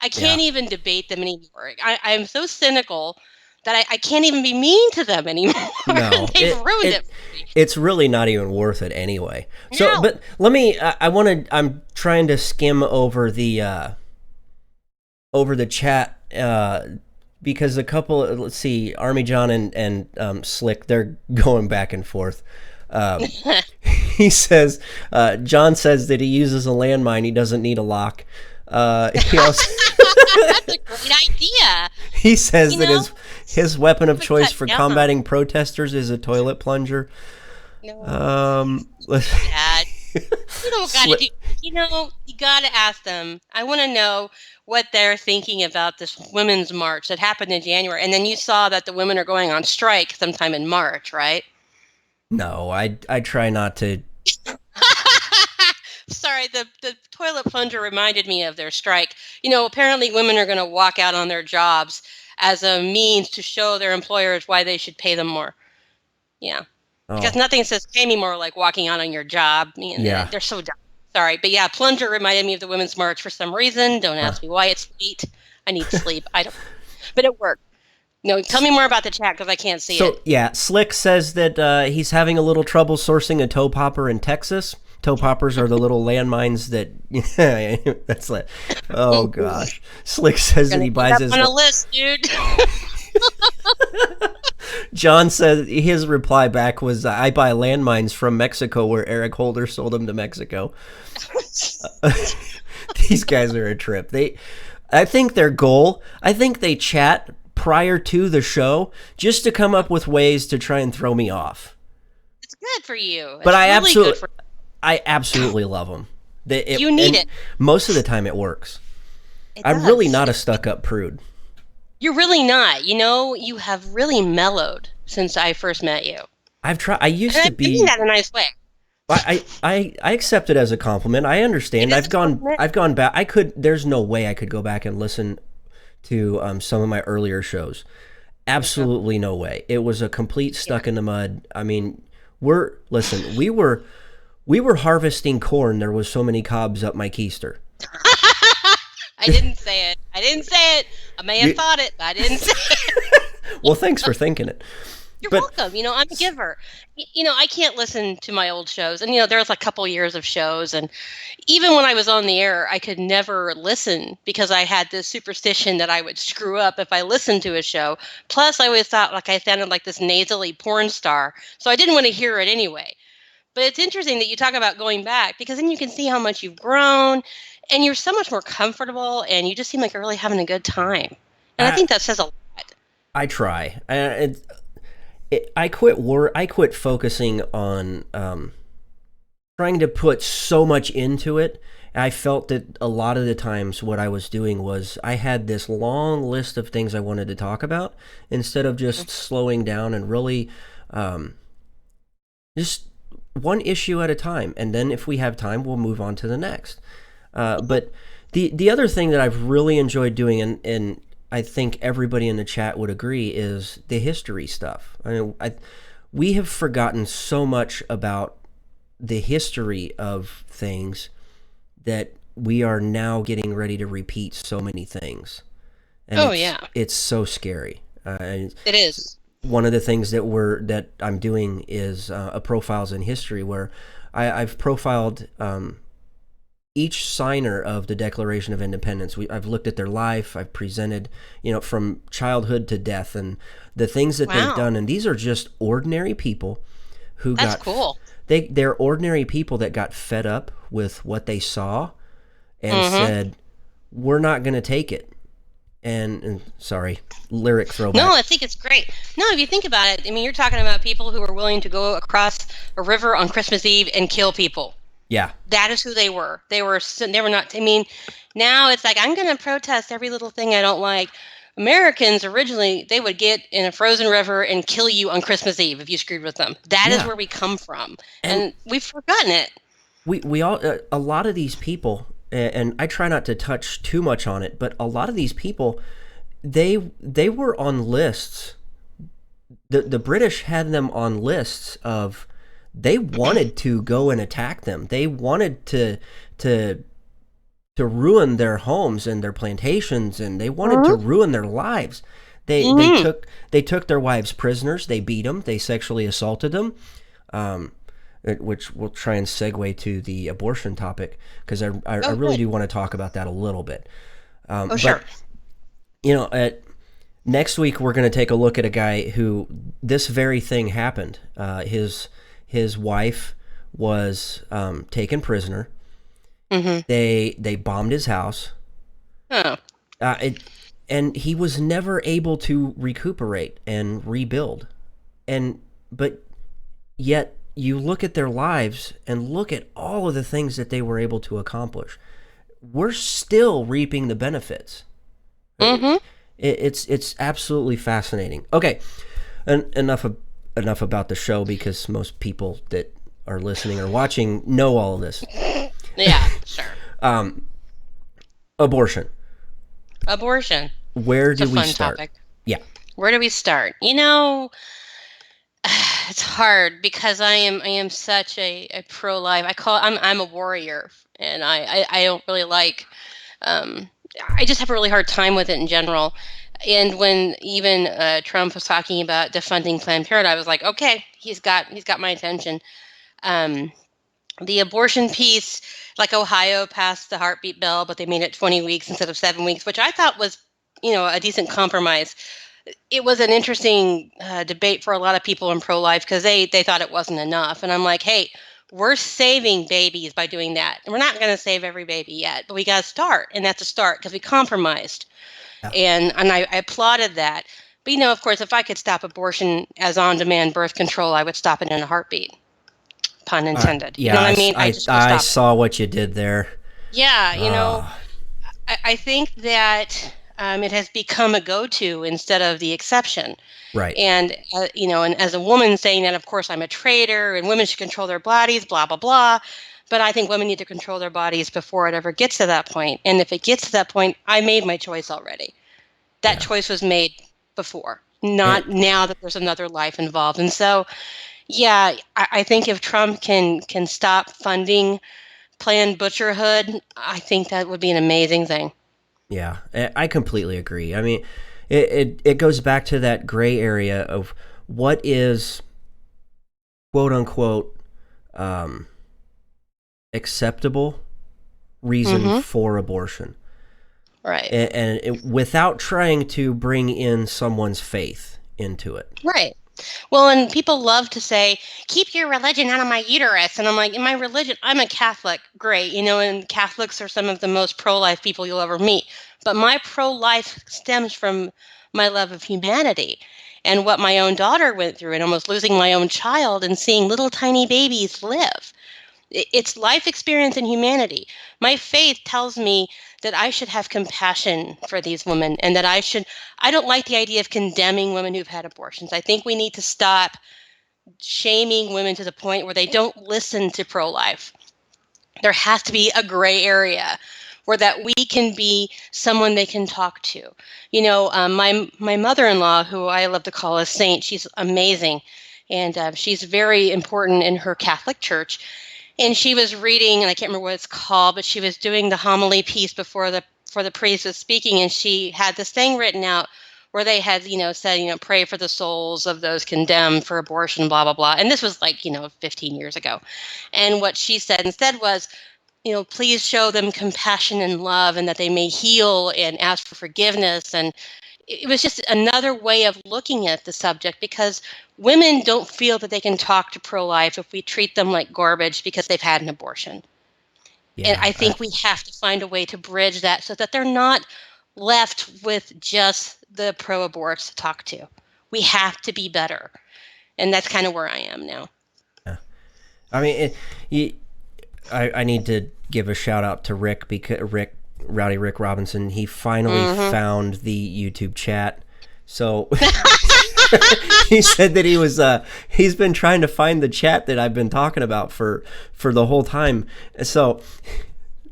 I can't even debate them anymore. I'm so cynical that I can't even be mean to them anymore. No, They've ruined it for me. It's really not even worth it anyway. So, No. but let me. I'm trying to skim over the chat because a couple. Let's see, Army John and Slick. They're going back and forth. He says, John says that he uses a landmine. He doesn't need a lock. He also That's a great idea. He says that his weapon of choice for down. combating protesters is a toilet plunger. No. Dad. You don't gotta do. You gotta ask them. I want to know what they're thinking about this women's march that happened in January, and then you saw that the women are going on strike sometime in March, right? No, I try not to. Sorry, the toilet plunger reminded me of their strike. Apparently women are going to walk out on their jobs as a means to show their employers why they should pay them more. Yeah. Because nothing says pay me more like walking out on your job. Yeah. They're so dumb. Sorry. But yeah, plunger reminded me of the Women's March for some reason. Don't ask me why. It's late. I need sleep. I don't. But it worked. No, tell me more about the chat because I can't see it. So, yeah, Slick says that he's having a little trouble sourcing a toe popper in Texas. Toe poppers are the little landmines that, that's like, oh gosh. Slick says that he buys his... on a list, dude. John said his reply back was, I buy landmines from Mexico where Eric Holder sold them to Mexico. These guys are a trip. I think their goal, they chat prior to the show just to come up with ways to try and throw me off. It's good for you. But I absolutely love them. You need it. Most of the time it works. I'm really not a stuck-up prude. You're really not. You have really mellowed since I first met you. I've tried. I used to be. I mean that in a nice way. I accept it as a compliment. I understand. I've gone back. There's no way I could go back and listen to some of my earlier shows. Absolutely no way. It was a complete stuck in the mud. I mean, we were harvesting corn. There was so many cobs up my keister. I didn't say it. I may have thought it, but I didn't say it. Well, thanks for thinking it. You're welcome. I'm a giver. I can't listen to my old shows. And, there's a couple years of shows. And even when I was on the air, I could never listen because I had this superstition that I would screw up if I listened to a show. Plus, I always thought I sounded like this nasally porn star. So I didn't want to hear it anyway. But it's interesting that you talk about going back because then you can see how much you've grown and you're so much more comfortable and you just seem like you're really having a good time. And I think that says a lot. I try. I quit focusing on trying to put so much into it. I felt that a lot of the times what I was doing was I had this long list of things I wanted to talk about instead of just slowing down and really just one issue at a time. And then if we have time, we'll move on to the next. But the other thing that I've really enjoyed doing, and I think everybody in the chat would agree, is the history stuff. I mean, we have forgotten so much about the history of things that we are now getting ready to repeat so many things. And it's so scary. It is. One of the things that I'm doing is a profiles in history, where I've profiled each signer of the Declaration of Independence. I've looked at their life. I've presented, from childhood to death, and the things that they've done. And these are just ordinary people who That's cool. They're ordinary people that got fed up with what they saw and said, "We're not going to take it." And sorry, lyric throwback. No, I think it's great. No, if you think about it, I mean, you're talking about people who were willing to go across a river on Christmas Eve and kill people. Yeah. That is who they were. They were not, I mean, now it's like, I'm going to protest every little thing I don't like. Americans originally, they would get in a frozen river and kill you on Christmas Eve if you screwed with them. That is where we come from. And we've forgotten it. We all, a lot of these people, and I try not to touch too much on it, but a lot of these people, they were on lists. The British had them on lists of, they wanted to go and attack them. They wanted to ruin their homes and their plantations, and they wanted to ruin their lives. They took their wives prisoners. They beat them. They sexually assaulted them, which we'll try and segue to the abortion topic, because I really do want to talk about that a little bit. Sure. Next week we're going to take a look at a guy who this very thing happened. His wife was taken prisoner. They bombed his house. And he was never able to recuperate and rebuild. But yet you look at their lives and look at all of the things that they were able to accomplish. We're still reaping the benefits. It's absolutely fascinating. Okay, enough about the show, because most people that are listening or watching know all of this. Yeah, sure. Abortion. It's Where do a we fun start? topic. Yeah. Where do we start? It's hard because I am such a pro-life. I'm a warrior, and I don't really like. I just have a really hard time with it in general. And when even Trump was talking about defunding Planned Parenthood, I was like, okay, he's got my attention. The abortion piece, like Ohio passed the heartbeat bill, but they made it 20 weeks instead of 7 weeks, which I thought was, a decent compromise. It was an interesting debate for a lot of people in pro-life, because they thought it wasn't enough. And I'm like, hey, we're saving babies by doing that. And we're not going to save every baby yet, but we got to start. And that's a start, because we compromised. Yeah. And I applauded that. But, of course, if I could stop abortion as on-demand birth control, I would stop it in a heartbeat. Pun intended. Yeah, you know what I mean? I saw what you did there. Yeah, I think that it has become a go-to instead of the exception. Right. And, and as a woman saying that, of course, I'm a traitor and women should control their bodies, blah, blah, blah. But I think women need to control their bodies before it ever gets to that point. And if it gets to that point, I made my choice already. That choice was made before, not now that there's another life involved. And so, yeah, I think if Trump can stop funding Planned Butcherhood, I think that would be an amazing thing. Yeah, I completely agree. I mean, it goes back to that gray area of what is, quote unquote, acceptable reason for abortion. Right. And without trying to bring in someone's faith into it. Right. Well, and people love to say, keep your religion out of my uterus. And I'm like, in my religion, I'm a Catholic. Great. And Catholics are some of the most pro-life people you'll ever meet. But my pro-life stems from my love of humanity and what my own daughter went through, and almost losing my own child and seeing little tiny babies live. It's life experience and humanity. My faith tells me that I should have compassion for these women, and that I don't like the idea of condemning women who've had abortions. I think we need to stop shaming women to the point where they don't listen to pro-life. There has to be a gray area where that we can be someone they can talk to. My mother-in-law, who I love to call a saint, she's amazing, and she's very important in her Catholic church. And she was reading, and I can't remember what it's called, but she was doing the homily piece before the priest was speaking, and she had this thing written out where they had, said, pray for the souls of those condemned for abortion, blah, blah, blah. And this was like, 15 years ago. And what she said instead was, please show them compassion and love, and that they may heal and ask for forgiveness. And it was just another way of looking at the subject, because women don't feel that they can talk to pro-life if we treat them like garbage because they've had an abortion. Yeah, And I think we have to find a way to bridge that so that they're not left with just the pro-aborts to talk to. We have to be better. And that's kind of where I am now. I mean, I need to give a shout out to Rick, because Rowdy Rick Robinson, he finally found the YouTube chat. So he said that he's been trying to find the chat that I've been talking about for the whole time. So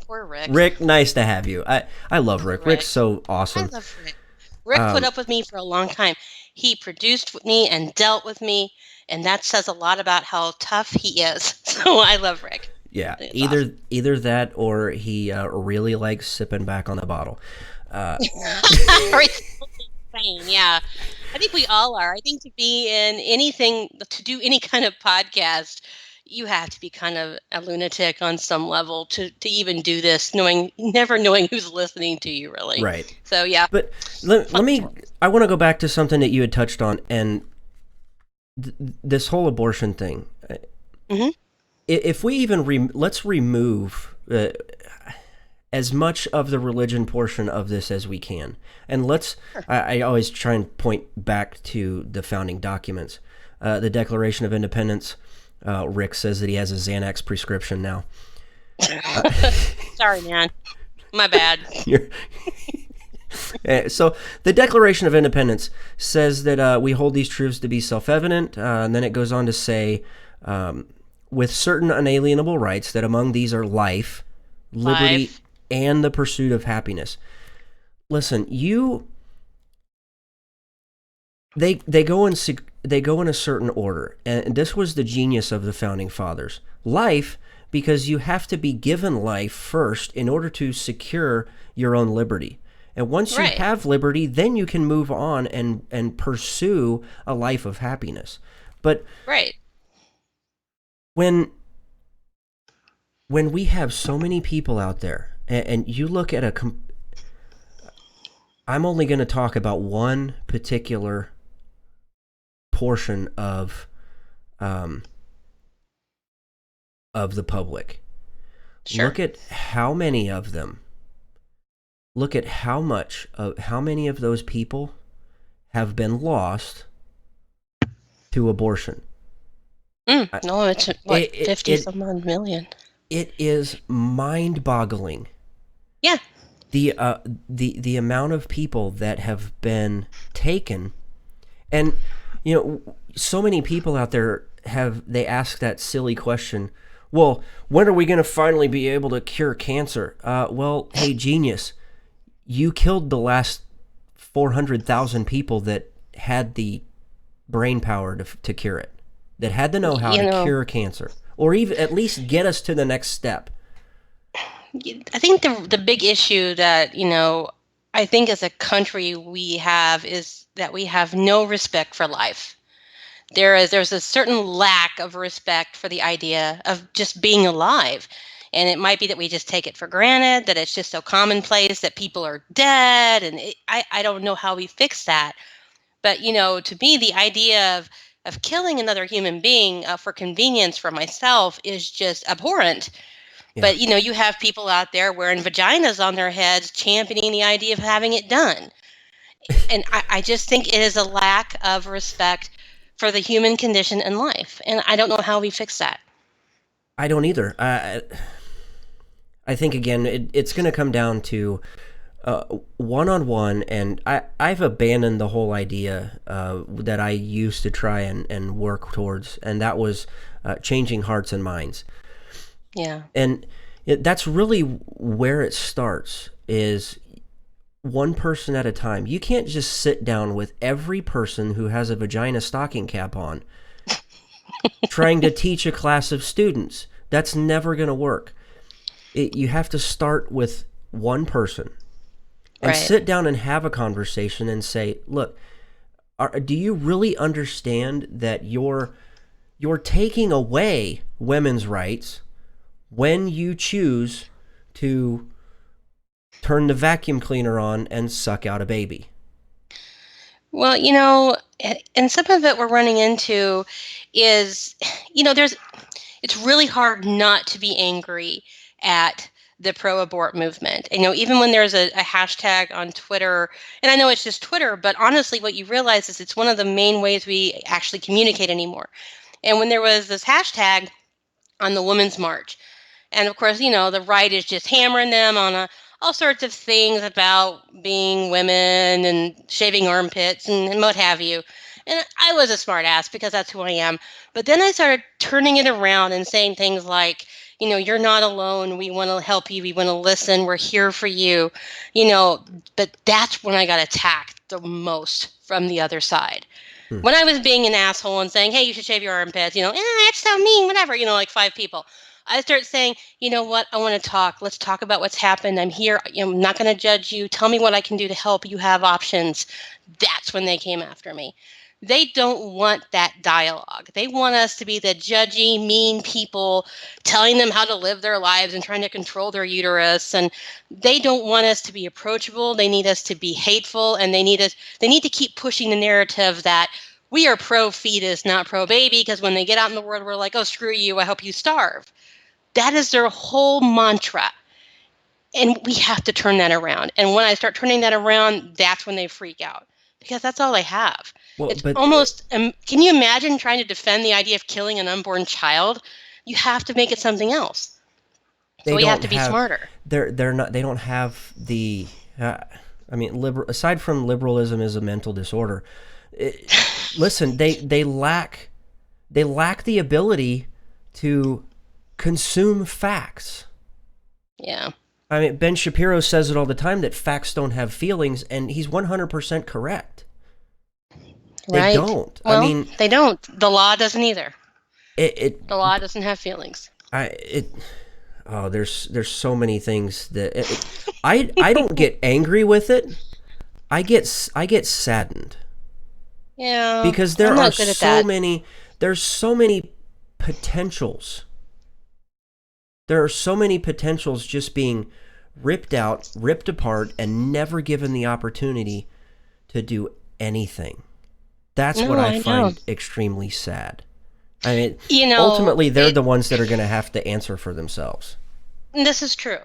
poor Rick. Rick, nice to have you. I love Rick. Rick's so awesome. I love Rick. Rick put up with me for a long time. He produced with me and dealt with me, and that says a lot about how tough he is. So I love Rick. Yeah, either that, or he really likes sipping back on the bottle. Or he's insane. Yeah, I think we all are. I think to be in anything, to do any kind of podcast, you have to be kind of a lunatic on some level to even do this, never knowing who's listening to you, really. Right. So yeah. But I want to go back to something that you had touched on, and this whole abortion thing. Mm-hmm. If we even let's remove as much of the religion portion of this as we can, and I always try and point back to the founding documents, the Declaration of Independence. Rick says that he has a Xanax prescription now. Sorry, man, my bad. So the Declaration of Independence says that we hold these truths to be self-evident, and then it goes on to say, with certain unalienable rights, that among these are life, liberty, and the pursuit of happiness. Listen, they go in a certain order, and this was the genius of the founding fathers. Life, because you have to be given life first in order to secure your own liberty. And once you have liberty, then you can move on and pursue a life of happiness. But when we have so many people out there, and you look at I'm only going to talk about one particular portion of the public. Sure. Look at how many of them. Look at how many of those people have been lost to abortion. No, it's 50-some million. It is mind-boggling. Yeah. The amount of people that have been taken, and so many people out there they ask that silly question. Well, when are we going to finally be able to cure cancer? Well, hey, genius, you killed the last 400,000 people that had the brain power to cure it, that had the know-how to cure cancer, or even at least get us to the next step. I think the big issue that, I think as a country we have is that we have no respect for life. There's a certain lack of respect for the idea of just being alive. And it might be that we just take it for granted, that it's just so commonplace that people are dead. And I don't know how we fix that. But, to me, the idea of killing another human being for convenience for myself is just abhorrent. Yeah. But, you have people out there wearing vaginas on their heads championing the idea of having it done. And I just think it is a lack of respect for the human condition and life. And I don't know how we fix that. I don't either. I think, again, it's going to come down to one-on-one, and I've abandoned the whole idea that I used to try and work towards, and that was changing hearts and minds. Yeah. And that's really where it starts, is one person at a time. You can't just sit down with every person who has a vagina stocking cap on trying to teach a class of students. That's never going to work. You have to start with one person and sit down and have a conversation and say, look, do you really understand that you're taking away women's rights when you choose to turn the vacuum cleaner on and suck out a baby? Well, and some of it we're running into is, it's really hard not to be angry at the pro-abort movement. And, even when there's a hashtag on Twitter, and I know it's just Twitter, but honestly, what you realize is it's one of the main ways we actually communicate anymore. And when there was this hashtag on the Women's March, and of course, the right is just hammering them on all sorts of things about being women and shaving armpits and what have you. And I was a smart ass because that's who I am. But then I started turning it around and saying things like, you're not alone. We want to help you. We want to listen. We're here for you. But that's when I got attacked the most from the other side. When I was being an asshole and saying, hey, you should shave your armpits, that's so mean, whatever, like 5 people. I start saying, you know what, I want to talk. Let's talk about what's happened. I'm here. I'm not going to judge you. Tell me what I can do to help. You have options. That's when they came after me. They don't want that dialogue. They want us to be the judgy, mean people telling them how to live their lives and trying to control their uterus. And they don't want us to be approachable. They need us to be hateful. And they need to keep pushing the narrative that we are pro-fetus, not pro-baby, because when they get out in the world, we're like, oh, screw you. I hope you starve. That is their whole mantra. And we have to turn that around. And when I start turning that around, that's when they freak out. Because that's all they have. Well, It's but almost, can you imagine trying to defend the idea of killing an unborn child? You have to make it something else. So we have to be smarter. They're not. They don't have the. Aside from liberalism is a mental disorder. Listen, they lack the ability to consume facts. Yeah. I mean, Ben Shapiro says it all the time that facts don't have feelings, and he's 100% correct. They don't. Well, they don't. The law doesn't either. The law doesn't have feelings. There's so many things that I don't get angry with it. I get saddened. Yeah. Because there's so many potentials. There are so many potentials just being ripped out, ripped apart, and never given the opportunity to do anything. That's what I find extremely sad. I mean, ultimately, they're the ones that are going to have to answer for themselves. This is true.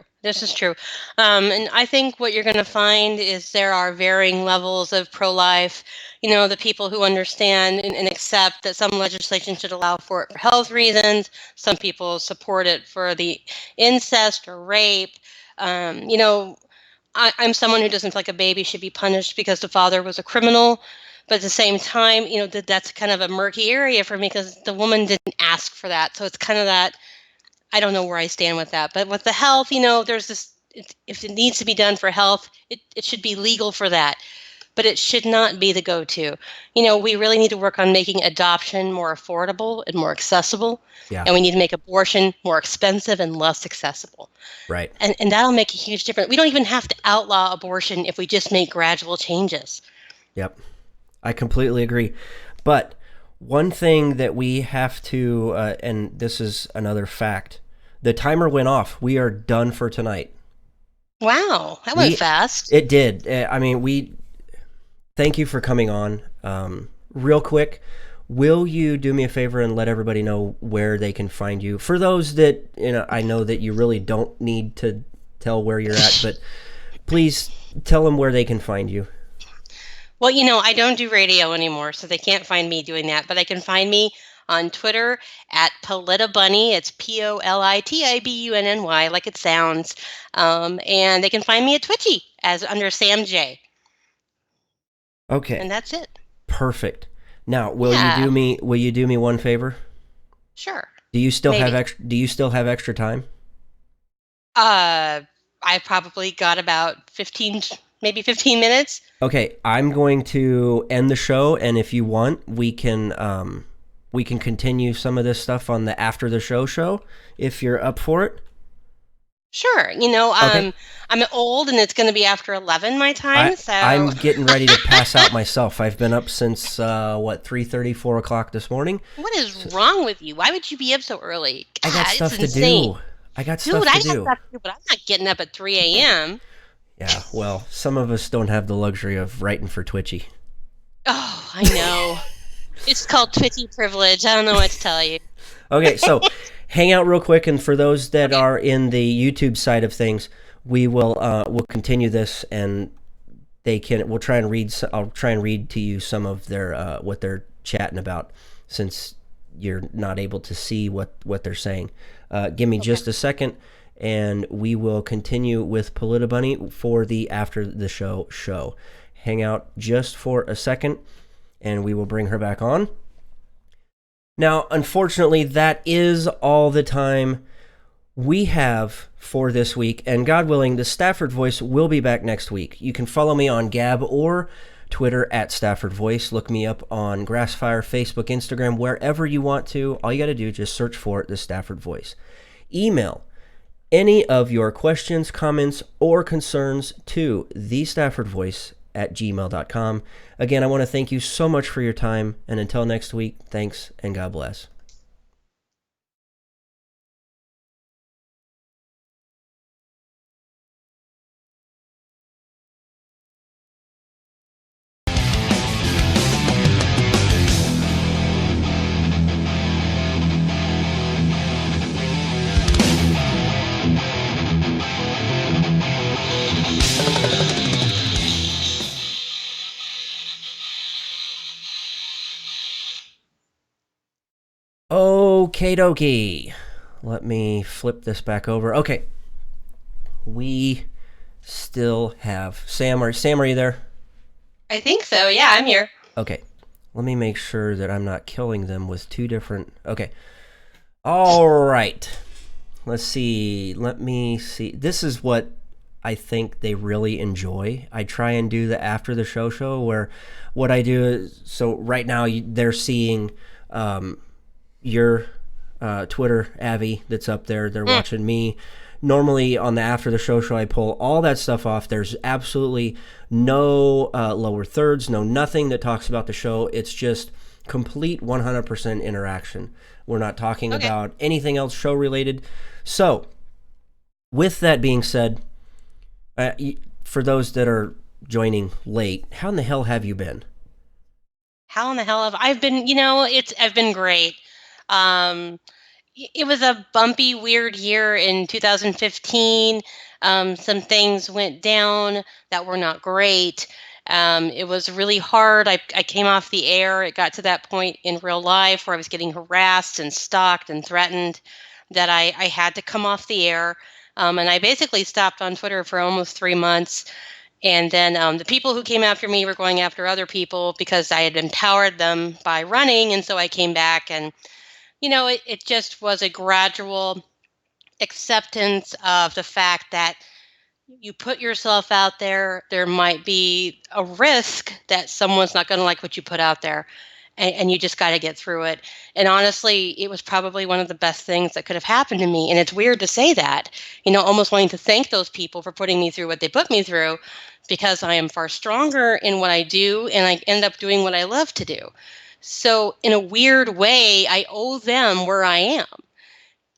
And I think what you're going to find is there are varying levels of pro-life. The people who understand and accept that some legislation should allow for it for health reasons. Some people support it for the incest or rape. I'm someone who doesn't feel like a baby should be punished because the father was a criminal. But at the same time, that's kind of a murky area for me because the woman didn't ask for that. So it's kind of that, I don't know where I stand with that. But with the health, there's this, if it needs to be done for health, it should be legal for that. But it should not be the go-to. We really need to work on making adoption more affordable and more accessible. Yeah. And we need to make abortion more expensive and less accessible. Right. And that'll make a huge difference. We don't even have to outlaw abortion if we just make gradual changes. Yep. I completely agree. But one thing that we have to, and this is another fact, the timer went off. We are done for tonight. Wow, that went fast. It did. Thank you for coming on. Real quick, will you do me a favor and let everybody know where they can find you? For those that, I know that you really don't need to tell where you're at, but please tell them where they can find you. Well, I don't do radio anymore, so they can't find me doing that, but they can find me on Twitter at PolitiBunny. It's POLITIBUNNY, like it sounds. And they can find me at Twitchy as under Sam J. Okay. And that's it. Perfect. Now, will Yeah. you do me one favor? Sure. Do you still Maybe. have extra time? I probably got about maybe 15 minutes. Okay, I'm going to end the show, and if you want, we can continue some of this stuff on the after the show if you're up for it. Sure. Okay. I'm old, and it's going to be after 11 my time, so I'm getting ready to pass out myself. I've been up since 3:30, 4 o'clock this morning. What is wrong with you? Why would you be up so early? God, I got stuff it's to insane. do. I got Dude, stuff to I got do. stuff to do, but I'm not getting up at 3 a.m. Yeah, well, some of us don't have the luxury of writing for Twitchy. Oh, I know. It's called Twitchy privilege. I don't know what to tell you. Okay, so hang out real quick, and for those that are in the YouTube side of things, we'll continue this, and I'll try and read to you some of their what they're chatting about, since you're not able to see what they're saying. Give me just a second, and we will continue with PolitiBunny for the after the show. Hang out just for a second, and we will bring her back on. Now, unfortunately, that is all the time we have for this week, and God willing, the Stafford Voice will be back next week. You can follow me on Gab or Twitter at Stafford Voice. Look me up on Grassfire, Facebook, Instagram, wherever you want to. All you got to do is just search for the Stafford Voice. Email any of your questions, comments, or concerns to thestaffordvoice@gmail.com. Again, I want to thank you so much for your time, and until next week, thanks and God bless. Okie dokie. Let me flip this back over. Okay. We still have Sam. Are you there? I think so. Yeah, I'm here. Okay. Let me make sure that I'm not killing them with two different... Okay. All right. Let's see. Let me see. This is what I think they really enjoy. I try and do the after the show where what I do is... So right now they're seeing your Twitter, Avi, that's up there. They're watching me. Normally on the after the show, I pull all that stuff off. There's absolutely no lower thirds, no nothing that talks about the show. It's just complete 100% interaction. We're not talking about anything else show related. So, with that being said, for those that are joining late, how in the hell have you been? How in the hell have I've been? I've been great. It was a bumpy, weird year in 2015. Some things went down that were not great. It was really hard. I came off the air. It got to that point in real life where I was getting harassed and stalked and threatened that I had to come off the air. And I basically stopped on Twitter for almost 3 months. And then the people who came after me were going after other people because I had empowered them by running. And so I came back, and it just was a gradual acceptance of the fact that you put yourself out there, there might be a risk that someone's not going to like what you put out there. And you just got to get through it. And honestly, it was probably one of the best things that could have happened to me. And it's weird to say that, almost wanting to thank those people for putting me through what they put me through, because I am far stronger in what I do, and I end up doing what I love to do. So in a weird way, I owe them where I am.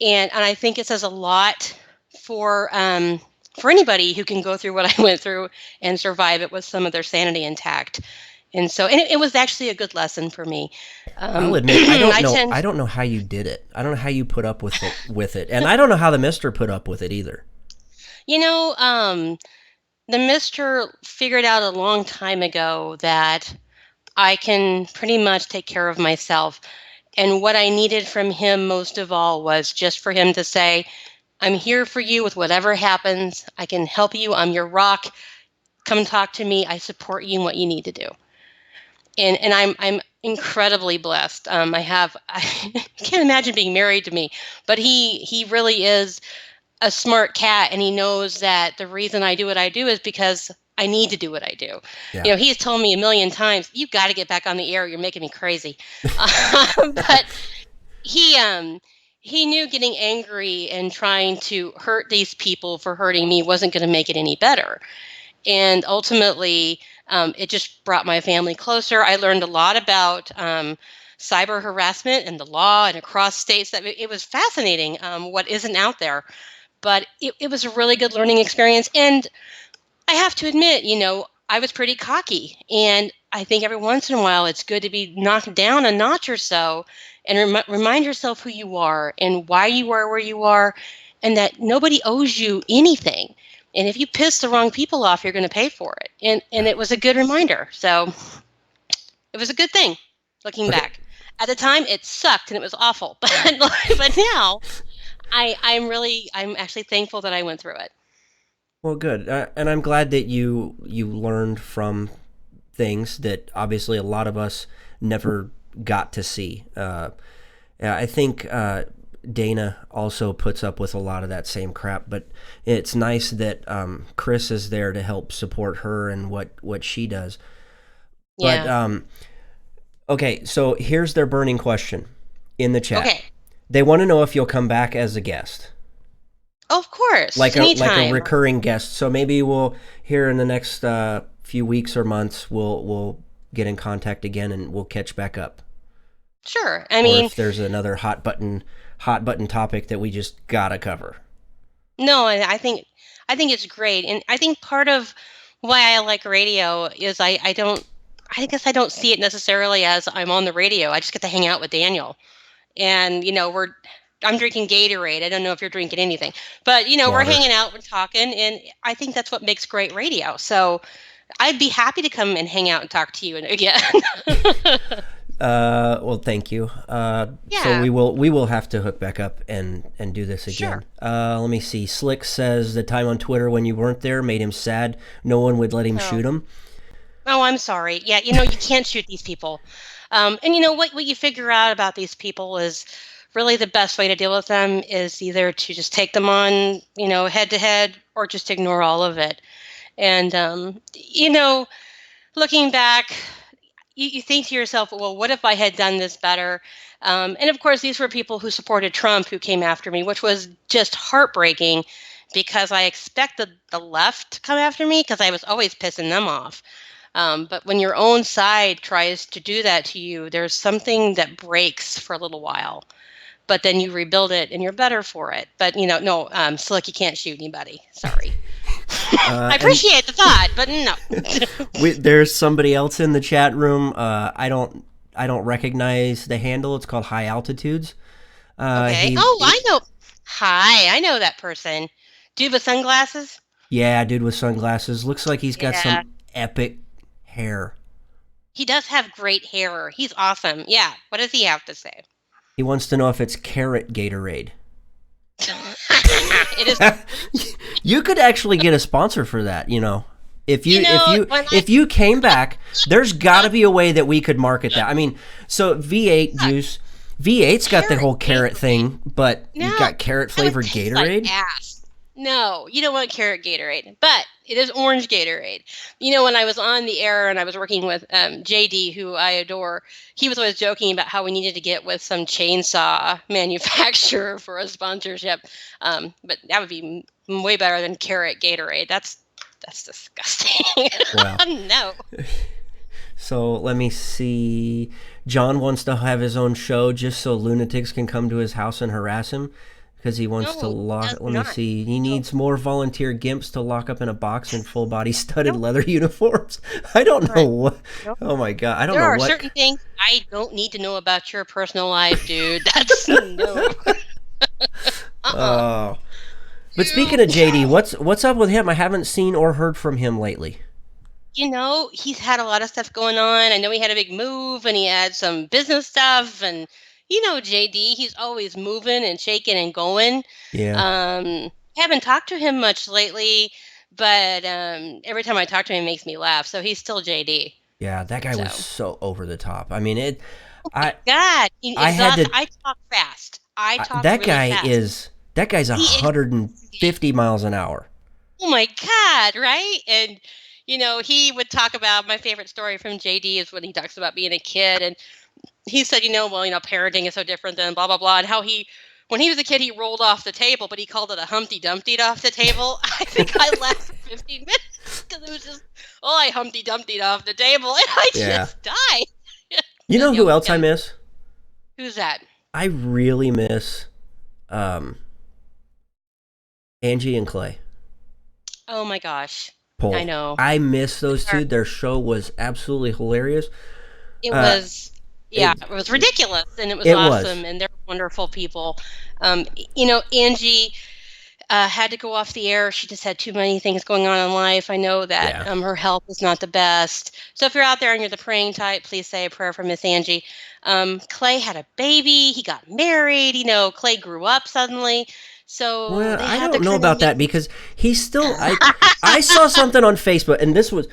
And I think it says a lot for anybody who can go through what I went through and survive it with some of their sanity intact. And so, it was actually a good lesson for me. I'll admit, I don't know how you did it. I don't know how you put up with it. And I don't know how the Mister put up with it either. The Mister figured out a long time ago that I can pretty much take care of myself. And what I needed from him most of all was just for him to say, I'm here for you with whatever happens. I can help you. I'm your rock. Come talk to me. I support you in what you need to do. And I'm incredibly blessed. I can't imagine being married to me, but he really is a smart cat, and he knows that the reason I do what I do is because I need to do what I do. Yeah. You know, he's told me a million times, "You got to get back on the air. You're making me crazy." But he he knew getting angry and trying to hurt these people for hurting me wasn't going to make it any better. And ultimately, it just brought my family closer. I learned a lot about cyber harassment and the law and across states. That it was fascinating what isn't out there. But it was a really good learning experience. And I have to admit, you know, I was pretty cocky. And I think every once in a while it's good to be knocked down a notch or so and remind yourself who you are and why you are where you are, and that nobody owes you anything. And if you piss the wrong people off, you're going to pay for it. And it was a good reminder. So it was a good thing looking back. At the time, it sucked and it was awful. But now I'm actually thankful that I went through it. Well, good. And I'm glad that you learned from things that obviously a lot of us never got to see. I think Dana also puts up with a lot of that same crap, but it's nice that Chris is there to help support her and what she does. Yeah. But okay, so here's their burning question in the chat. Okay. They want to know if you'll come back as a guest. Of course. Like Anytime. a recurring guest. So maybe we'll here in the next few weeks or months we'll get in contact again and we'll catch back up. Sure. I mean, or if there's another hot button topic that we just gotta cover. No, I think it's great, and I think part of why I like radio is I guess I don't see it necessarily as I'm on the radio. I just get to hang out with Daniel, and you know I'm drinking Gatorade. I don't know if you're drinking anything, but you know Water. we're hanging out, we're talking, and I think that's what makes great radio. So I'd be happy to come and hang out and talk to you again. Well, thank you. Yeah. So we will have to hook back up and do this again. Sure. Let me see. Slick says the time on Twitter when you weren't there made him sad. No one would let him shoot him. Oh, I'm sorry. Yeah, you know, you can't shoot these people. And you know what you figure out about these people is really the best way to deal with them is either to just take them on, you know, head to head, or just ignore all of it. And you know, looking back, you think to yourself, well, what if I had done this better? And of course, these were people who supported Trump who came after me, which was just heartbreaking because I expected the left to come after me because I was always pissing them off. But when your own side tries to do that to you, there's something that breaks for a little while. But then you rebuild it and you're better for it. But, you know, no, Slick, you can't shoot anybody. Sorry. I appreciate the thought, but no. There's somebody else in the chat room. I don't recognize the handle. It's called High Altitudes. Okay. I know. Hi, I know that person. Dude with sunglasses? Yeah, dude with sunglasses. Looks like he's got some epic hair. He does have great hair. He's awesome. Yeah. What does he have to say? He wants to know if it's carrot Gatorade. It is. You could actually get a sponsor for that, you know. If you came back, there's got to be a way that we could market that. I mean, so V8 juice, V8's got the whole carrot thing, but you got carrot flavored Gatorade. Like ass. No, you don't want carrot Gatorade, but it is orange Gatorade. You know, when I was on the air and I was working with JD, who I adore, he was always joking about how we needed to get with some chainsaw manufacturer for a sponsorship. But that would be way better than carrot Gatorade. That's disgusting. Wow. No. So let me see. John wants to have his own show just so lunatics can come to his house and harass him. Because he wants to lock. Let me see. He needs more volunteer gimps to lock up in a box in full body studded leather uniforms. I don't know what. Oh my god! I don't know what. There are certain things I don't need to know about your personal life, dude. That's no. Oh. But speaking of JD, what's up with him? I haven't seen or heard from him lately. You know, he's had a lot of stuff going on. I know he had a big move and he had some business stuff and JD, he's always moving and shaking and going. Yeah. Haven't talked to him much lately, but every time I talk to him, it makes me laugh. So he's still JD. Yeah, that guy was So, so over the top. I mean, I God, I had to I talk fast. I talk that really guy fast. is that guy's He is. 150 miles an hour. Oh my God, right? And he would talk about my favorite story from JD is when he talks about being a kid, and he said, parenting is so different than blah blah blah, and how when he was a kid, he rolled off the table, but he called it a Humpty Dumpty off the table. I think I laughed for 15 minutes because it was just, I Humpty Dumpty off the table, and I Yeah. just died. You know who else I miss? Who's that? I really miss Angie and Clay. Oh my gosh. Paul. I know. I miss those two. Their show was absolutely hilarious. It was, it was ridiculous, and it was awesome, and they're wonderful people. Angie had to go off the air. She just had too many things going on in life. I know that her health is not the best. So if you're out there and you're the praying type, please say a prayer for Miss Angie. Clay had a baby. He got married. Clay grew up suddenly. So I don't know about that because he's still. I saw something on Facebook, and this was.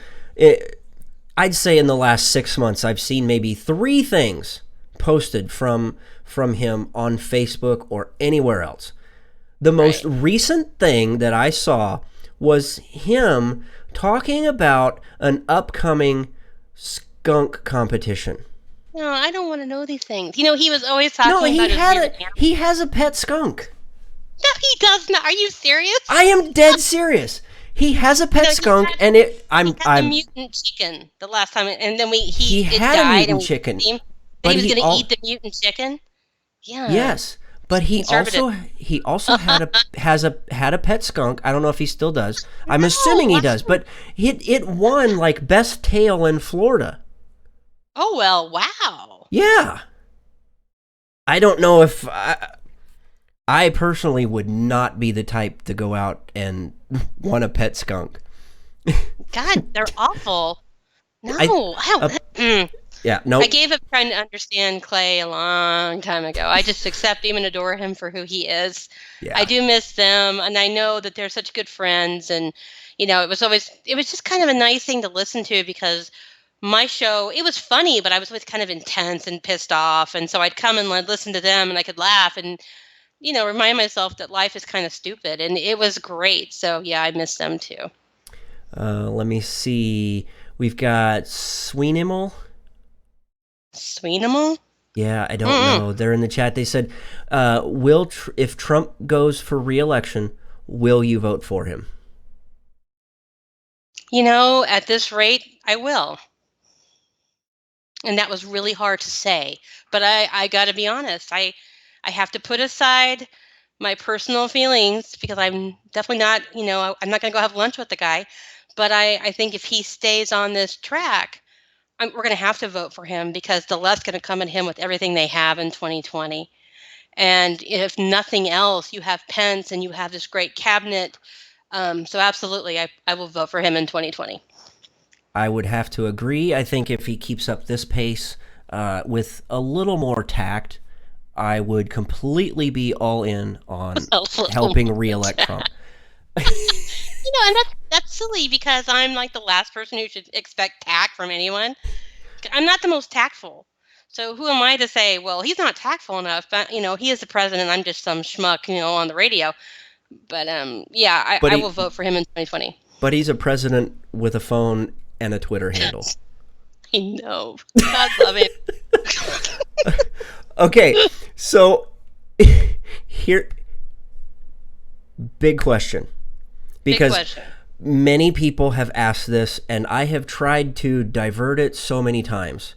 I'd say in the last 6 months, I've seen maybe 3 things posted from him on Facebook or anywhere else. The most recent thing that I saw was him talking about an upcoming skunk competition. No, I don't want to know these things. He was always talking about he has a pet skunk. No, he does not. Are you serious? I am dead serious. He has a pet skunk, and I'm a mutant chicken the last time, and then he had died, a mutant chicken, but he was going to eat the mutant chicken. Yeah. Yes, but he also had a pet skunk. I don't know if he still does. I'm assuming he does, but it won like best tail in Florida. Oh well, wow. Yeah. I don't know if I personally would not be the type to go out and want a pet skunk. God, they're awful. No, I don't. Yeah, no. I gave up trying to understand Clay a long time ago. I just accept him and adore him for who he is. Yeah. I do miss them, and I know that they're such good friends. And it was just kind of a nice thing to listen to because my show, it was funny, but I was always kind of intense and pissed off, and so I'd come and I'd listen to them, and I could laugh and remind myself that life is kind of stupid, and it was great. So yeah, I miss them too. Let me see. We've got Sweenemal. Sweenemal? Yeah, I don't know. They're in the chat. They said, if Trump goes for re-election, will you vote for him? At this rate, I will. And that was really hard to say. But I got to be honest. I have to put aside my personal feelings because I'm definitely not, I'm not going to go have lunch with the guy. But I think if he stays on this track, we're going to have to vote for him because the left's going to come at him with everything they have in 2020. And if nothing else, you have Pence and you have this great cabinet. So absolutely, I will vote for him in 2020. I would have to agree. I think if he keeps up this pace with a little more tact, I would completely be all in on helping re-elect Trump. And that's silly because I'm like the last person who should expect tact from anyone. I'm not the most tactful. So who am I to say, well, he's not tactful enough, but, he is the president. I'm just some schmuck, on the radio. But, I will vote for him in 2020. But he's a president with a phone and a Twitter handle. I know. God love him. Okay, so here, big question. Because many people have asked this, and I have tried to divert it so many times.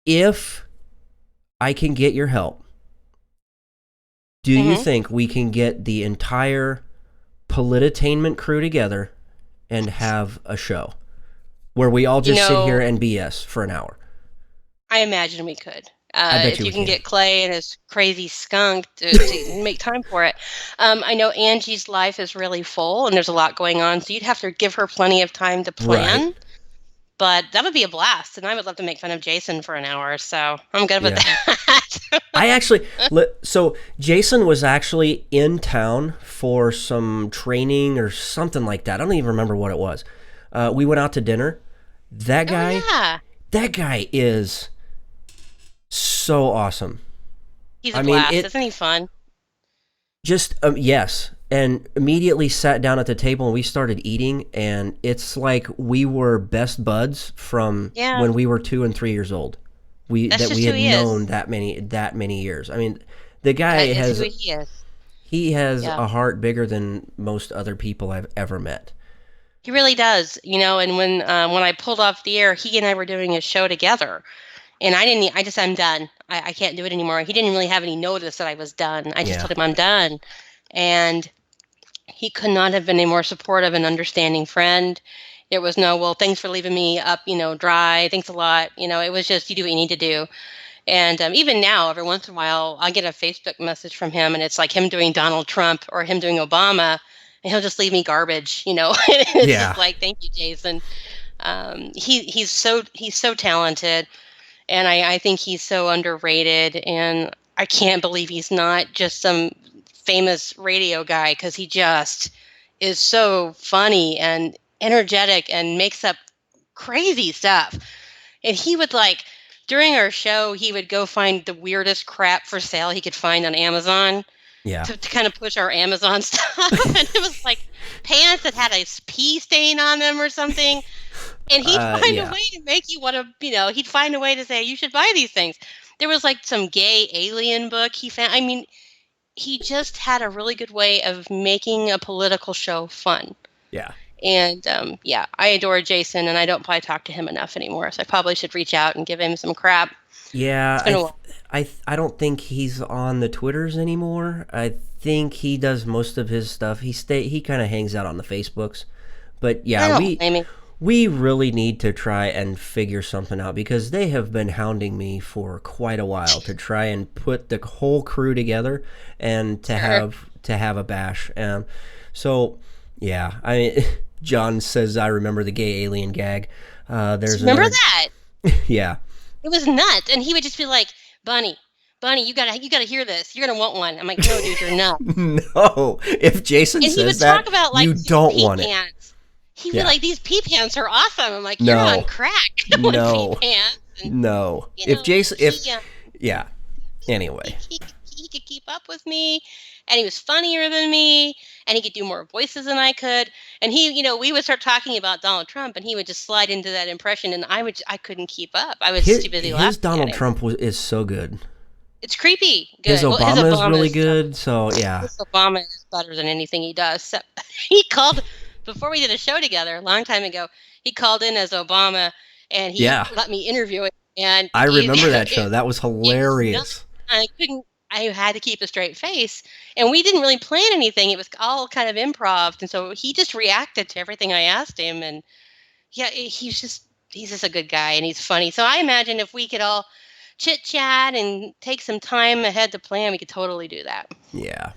If I can get your help, do you think we can get the entire Politainment crew together and have a show where we all just sit here and BS for an hour? I imagine we could. If you can get Clay and his crazy skunk to make time for it. I know Angie's life is really full and there's a lot going on, so you'd have to give her plenty of time to plan. Right. But that would be a blast, and I would love to make fun of Jason for an hour, so I'm good with Yeah. that. I actually, so Jason was actually in town for some training or something like that. I don't even remember what it was. We went out to dinner. That guy, Yeah. that guy is so awesome. He's a I mean, blast. Isn't he fun? just, yes. And immediately sat down at the table and we started eating. And it's like we were best buds from Yeah. when we were 2 and 3 years old. That's That just we who had he is. known that many years. I mean, the guy That is has who he is. he has Yeah. a heart bigger than most other people I've ever met. He really does, and when I pulled off the air, he and I were doing a show together, and I'm done. I can't do it anymore. He didn't really have any notice that I was done. I just Yeah. told him I'm done, and he could not have been a more supportive and understanding friend. There was no, well, thanks for leaving me up, dry. Thanks a lot. It was just, you do what you need to do. And even now, every once in a while, I get a Facebook message from him, and it's like him doing Donald Trump or him doing Obama, and he'll just leave me garbage, and it's Yeah. just like, thank you, Jason. He's so talented, and I think he's so underrated, and I can't believe he's not just some famous radio guy, because he just is so funny and energetic and makes up crazy stuff. And he would during our show, he would go find the weirdest crap for sale he could find on Amazon Yeah. to kind of push our Amazon stuff. And it was like pants that had a pee stain on them or something. And he'd find yeah. a way to make you want to, he'd find a way to say, you should buy these things. There was some gay alien book he found. I mean, he just had a really good way of making a political show fun. Yeah. And I adore Jason, and I don't probably talk to him enough anymore. So I probably should reach out and give him some crap. Yeah, It's been a while. I don't think he's on the Twitters anymore. I think he does most of his stuff. He kind of hangs out on the Facebooks. But I yeah, don't blame him. we really need to try and figure something out, because they have been hounding me for quite a while to try and put the whole crew together and to have a bash. So yeah, I mean, John says I remember the gay alien gag. Remember that? Yeah. It was nuts, and he would just be like, Bunny, you gotta hear this. You're gonna want one. I'm like, no, dude, you're nuts. No, if Jason And he would says that, talk about you these don't pee want it. pants. He Yeah. would these pee pants are awesome. I'm like, you're No. on crack. I want No. pee pants. And, No, you know, if Jason, he, yeah. Anyway, he could keep up with me, and he was funnier than me, and he could do more voices than I could. And we would start talking about Donald Trump, and he would just slide into that impression, and I couldn't keep up. I was too busy laughing. his Donald at him. Trump is so good. It's creepy. Good. His Well, Obama is really Obama's- good. So yeah, His Obama is better than anything he does. So, he called before we did a show together a long time ago. He called in as Obama, and he Yeah. let me interview it. And I remember that show. That was hilarious. I had to keep a straight face, and we didn't really plan anything. It was all kind of improv, and so he just reacted to everything I asked him. And yeah, he's just a good guy, and he's funny. So I imagine if we could all chit chat and take some time ahead to plan, we could totally do that. Yeah.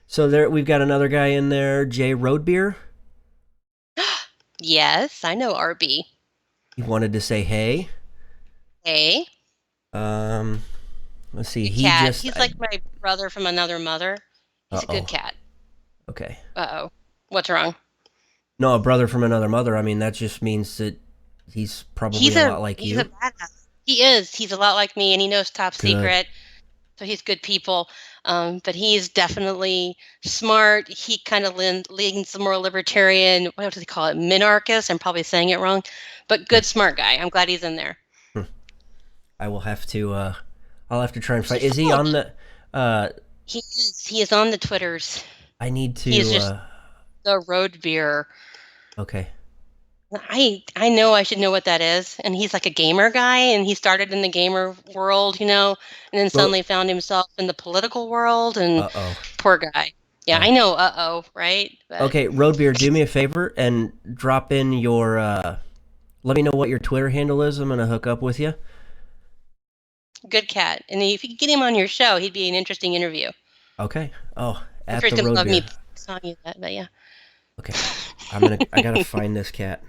So there, we've got another guy in there, Jay Roadbeer. Yes, I know RB. He wanted to say hey. Hey, Let's see. cat. He's like my brother from another mother. He's a Uh-oh. good cat. Okay. Uh-oh. What's wrong? No, a brother from another mother. I mean, that just means that he's probably a lot like he's you. a badass. He is. He's a lot like me, and he knows top Good. secret. So he's good people. But he's definitely smart. He kind of leans more libertarian. What do they call it? Minarchist. I'm probably saying it wrong. But good, smart guy. I'm glad he's in there. I will have to. I'll have to try and find. Is he on the? He is. He is on the Twitters. I need to. He's just the road beer. Okay. I know I should know what that is. And he's like a gamer guy, and he started in the gamer world, and then suddenly found himself in the political world, and poor guy. Yeah, I know, right? But Okay, Roadbeer, do me a favor and drop in your. Let me know what your Twitter handle is. I'm gonna hook up with you. good cat. And if you could get him on your show, he'd be an interesting interview. Okay. Oh, I'm at sure the he's gonna love me Roadbeer. telling you that, but yeah. Okay. I gotta find this cat.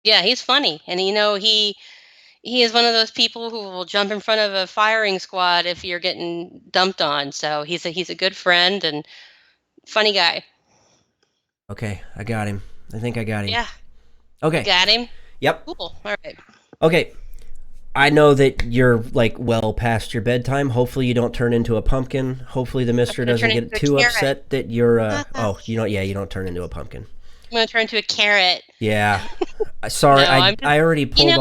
Yeah, he's funny, and he is one of those people who will jump in front of a firing squad if you're getting dumped on. So he's a good friend and funny guy. Okay, I got him. I think I got him. Yeah, you Okay. got him. Yep. Cool. All right. Okay. I know that you're like well past your bedtime. Hopefully you don't turn into a pumpkin. Hopefully the mister I'm gonna doesn't turn get into a too carrot. upset that you're you don't turn into a pumpkin. I'm gonna turn into a carrot. Yeah. Sorry, No, I'm just, I already you pulled know,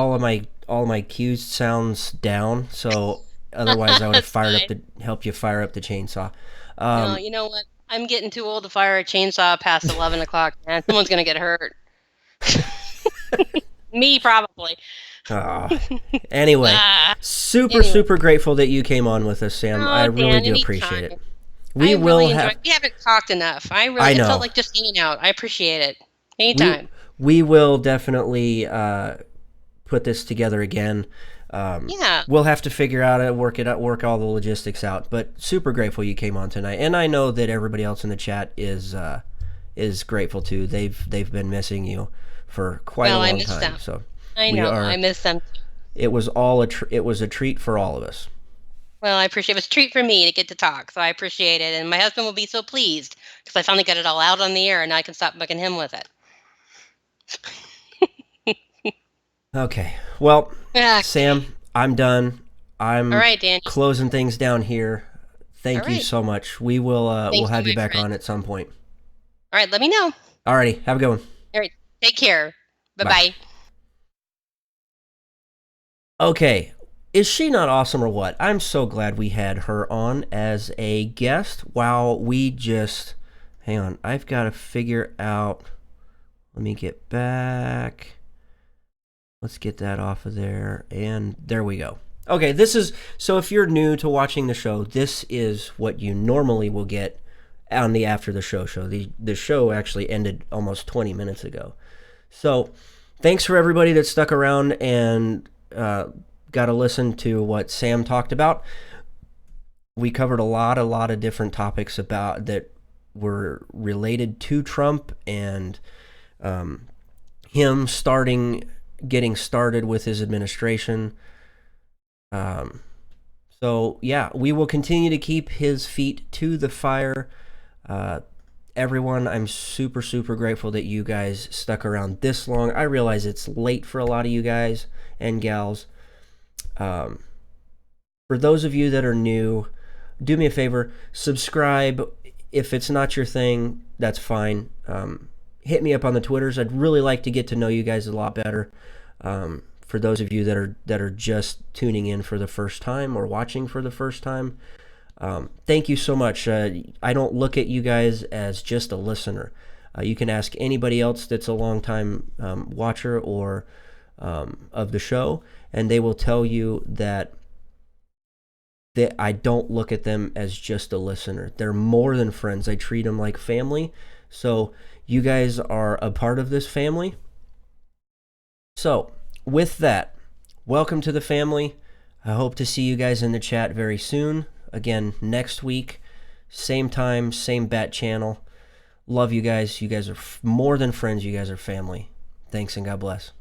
all of my cues sounds down, so otherwise I would have that's fired up fine. help you fire up the chainsaw. No, you know what? I'm getting too old to fire a chainsaw past 11 o'clock, man. Someone's gonna get hurt. Me, probably. Oh. Anyway, Ah, super anyway. super grateful that you came on with us, Sam. I Oh, really Dan, do appreciate anytime. it. I We will really enjoy. have We haven't talked enough. I It felt know. like just hanging out. I appreciate it. We Anytime. we will definitely put this together again. Yeah. We'll have to figure out work all the logistics out. But super grateful you came on tonight, and I know that everybody else in the chat is grateful too. They've been missing you for quite a Well, I long miss time. them. So I we know. are. I miss them. It was it was a treat for all of us. Well, I appreciate it. It was a treat for me to get to talk, so I appreciate it. And my husband will be so pleased because I finally got it all out on the air, and now I can stop bugging him with it. Okay. Well, Okay. Sam, I'm done. All I'm right, Danny. closing things down here. All Thank you right. so much. We'll Thank you, have you my back friend. on at some point. All right. Let me know. Alrighty, have a good one. All right. Take care. Bye Bye. bye. Okay, is she not awesome or what? I'm so glad we had her on as a guest. Wow, hang on, I've got to figure out. Let me get back. Let's get that off of there, and there we go. Okay, so if you're new to watching the show, this is what you normally will get on the after the show. The show actually ended almost 20 minutes ago. So thanks for everybody that stuck around and got to listen to what Sam talked about. We covered a lot of different topics that were related to Trump and him getting started with his administration. So yeah, we will continue to keep his feet to the fire. Everyone, I'm super, super grateful that you guys stuck around this long. I realize it's late for a lot of you guys and gals. For those of you that are new, do me a favor, subscribe. If it's not your thing, that's fine. Hit me up on the Twitters. I'd really like to get to know you guys a lot better. For those of you that are just tuning in for the first time or watching for the first time, thank you so much. I don't look at you guys as just a listener. You can ask anybody else that's a long-time watcher or of the show, and they will tell you that I don't look at them as just a listener. They're more than friends. I treat them like family. So you guys are a part of this family. So with that, welcome to the family. I hope to see you guys in the chat very soon. Again, next week, same time, same bat channel. Love you guys. You guys are more than friends. You guys are family. Thanks and God bless.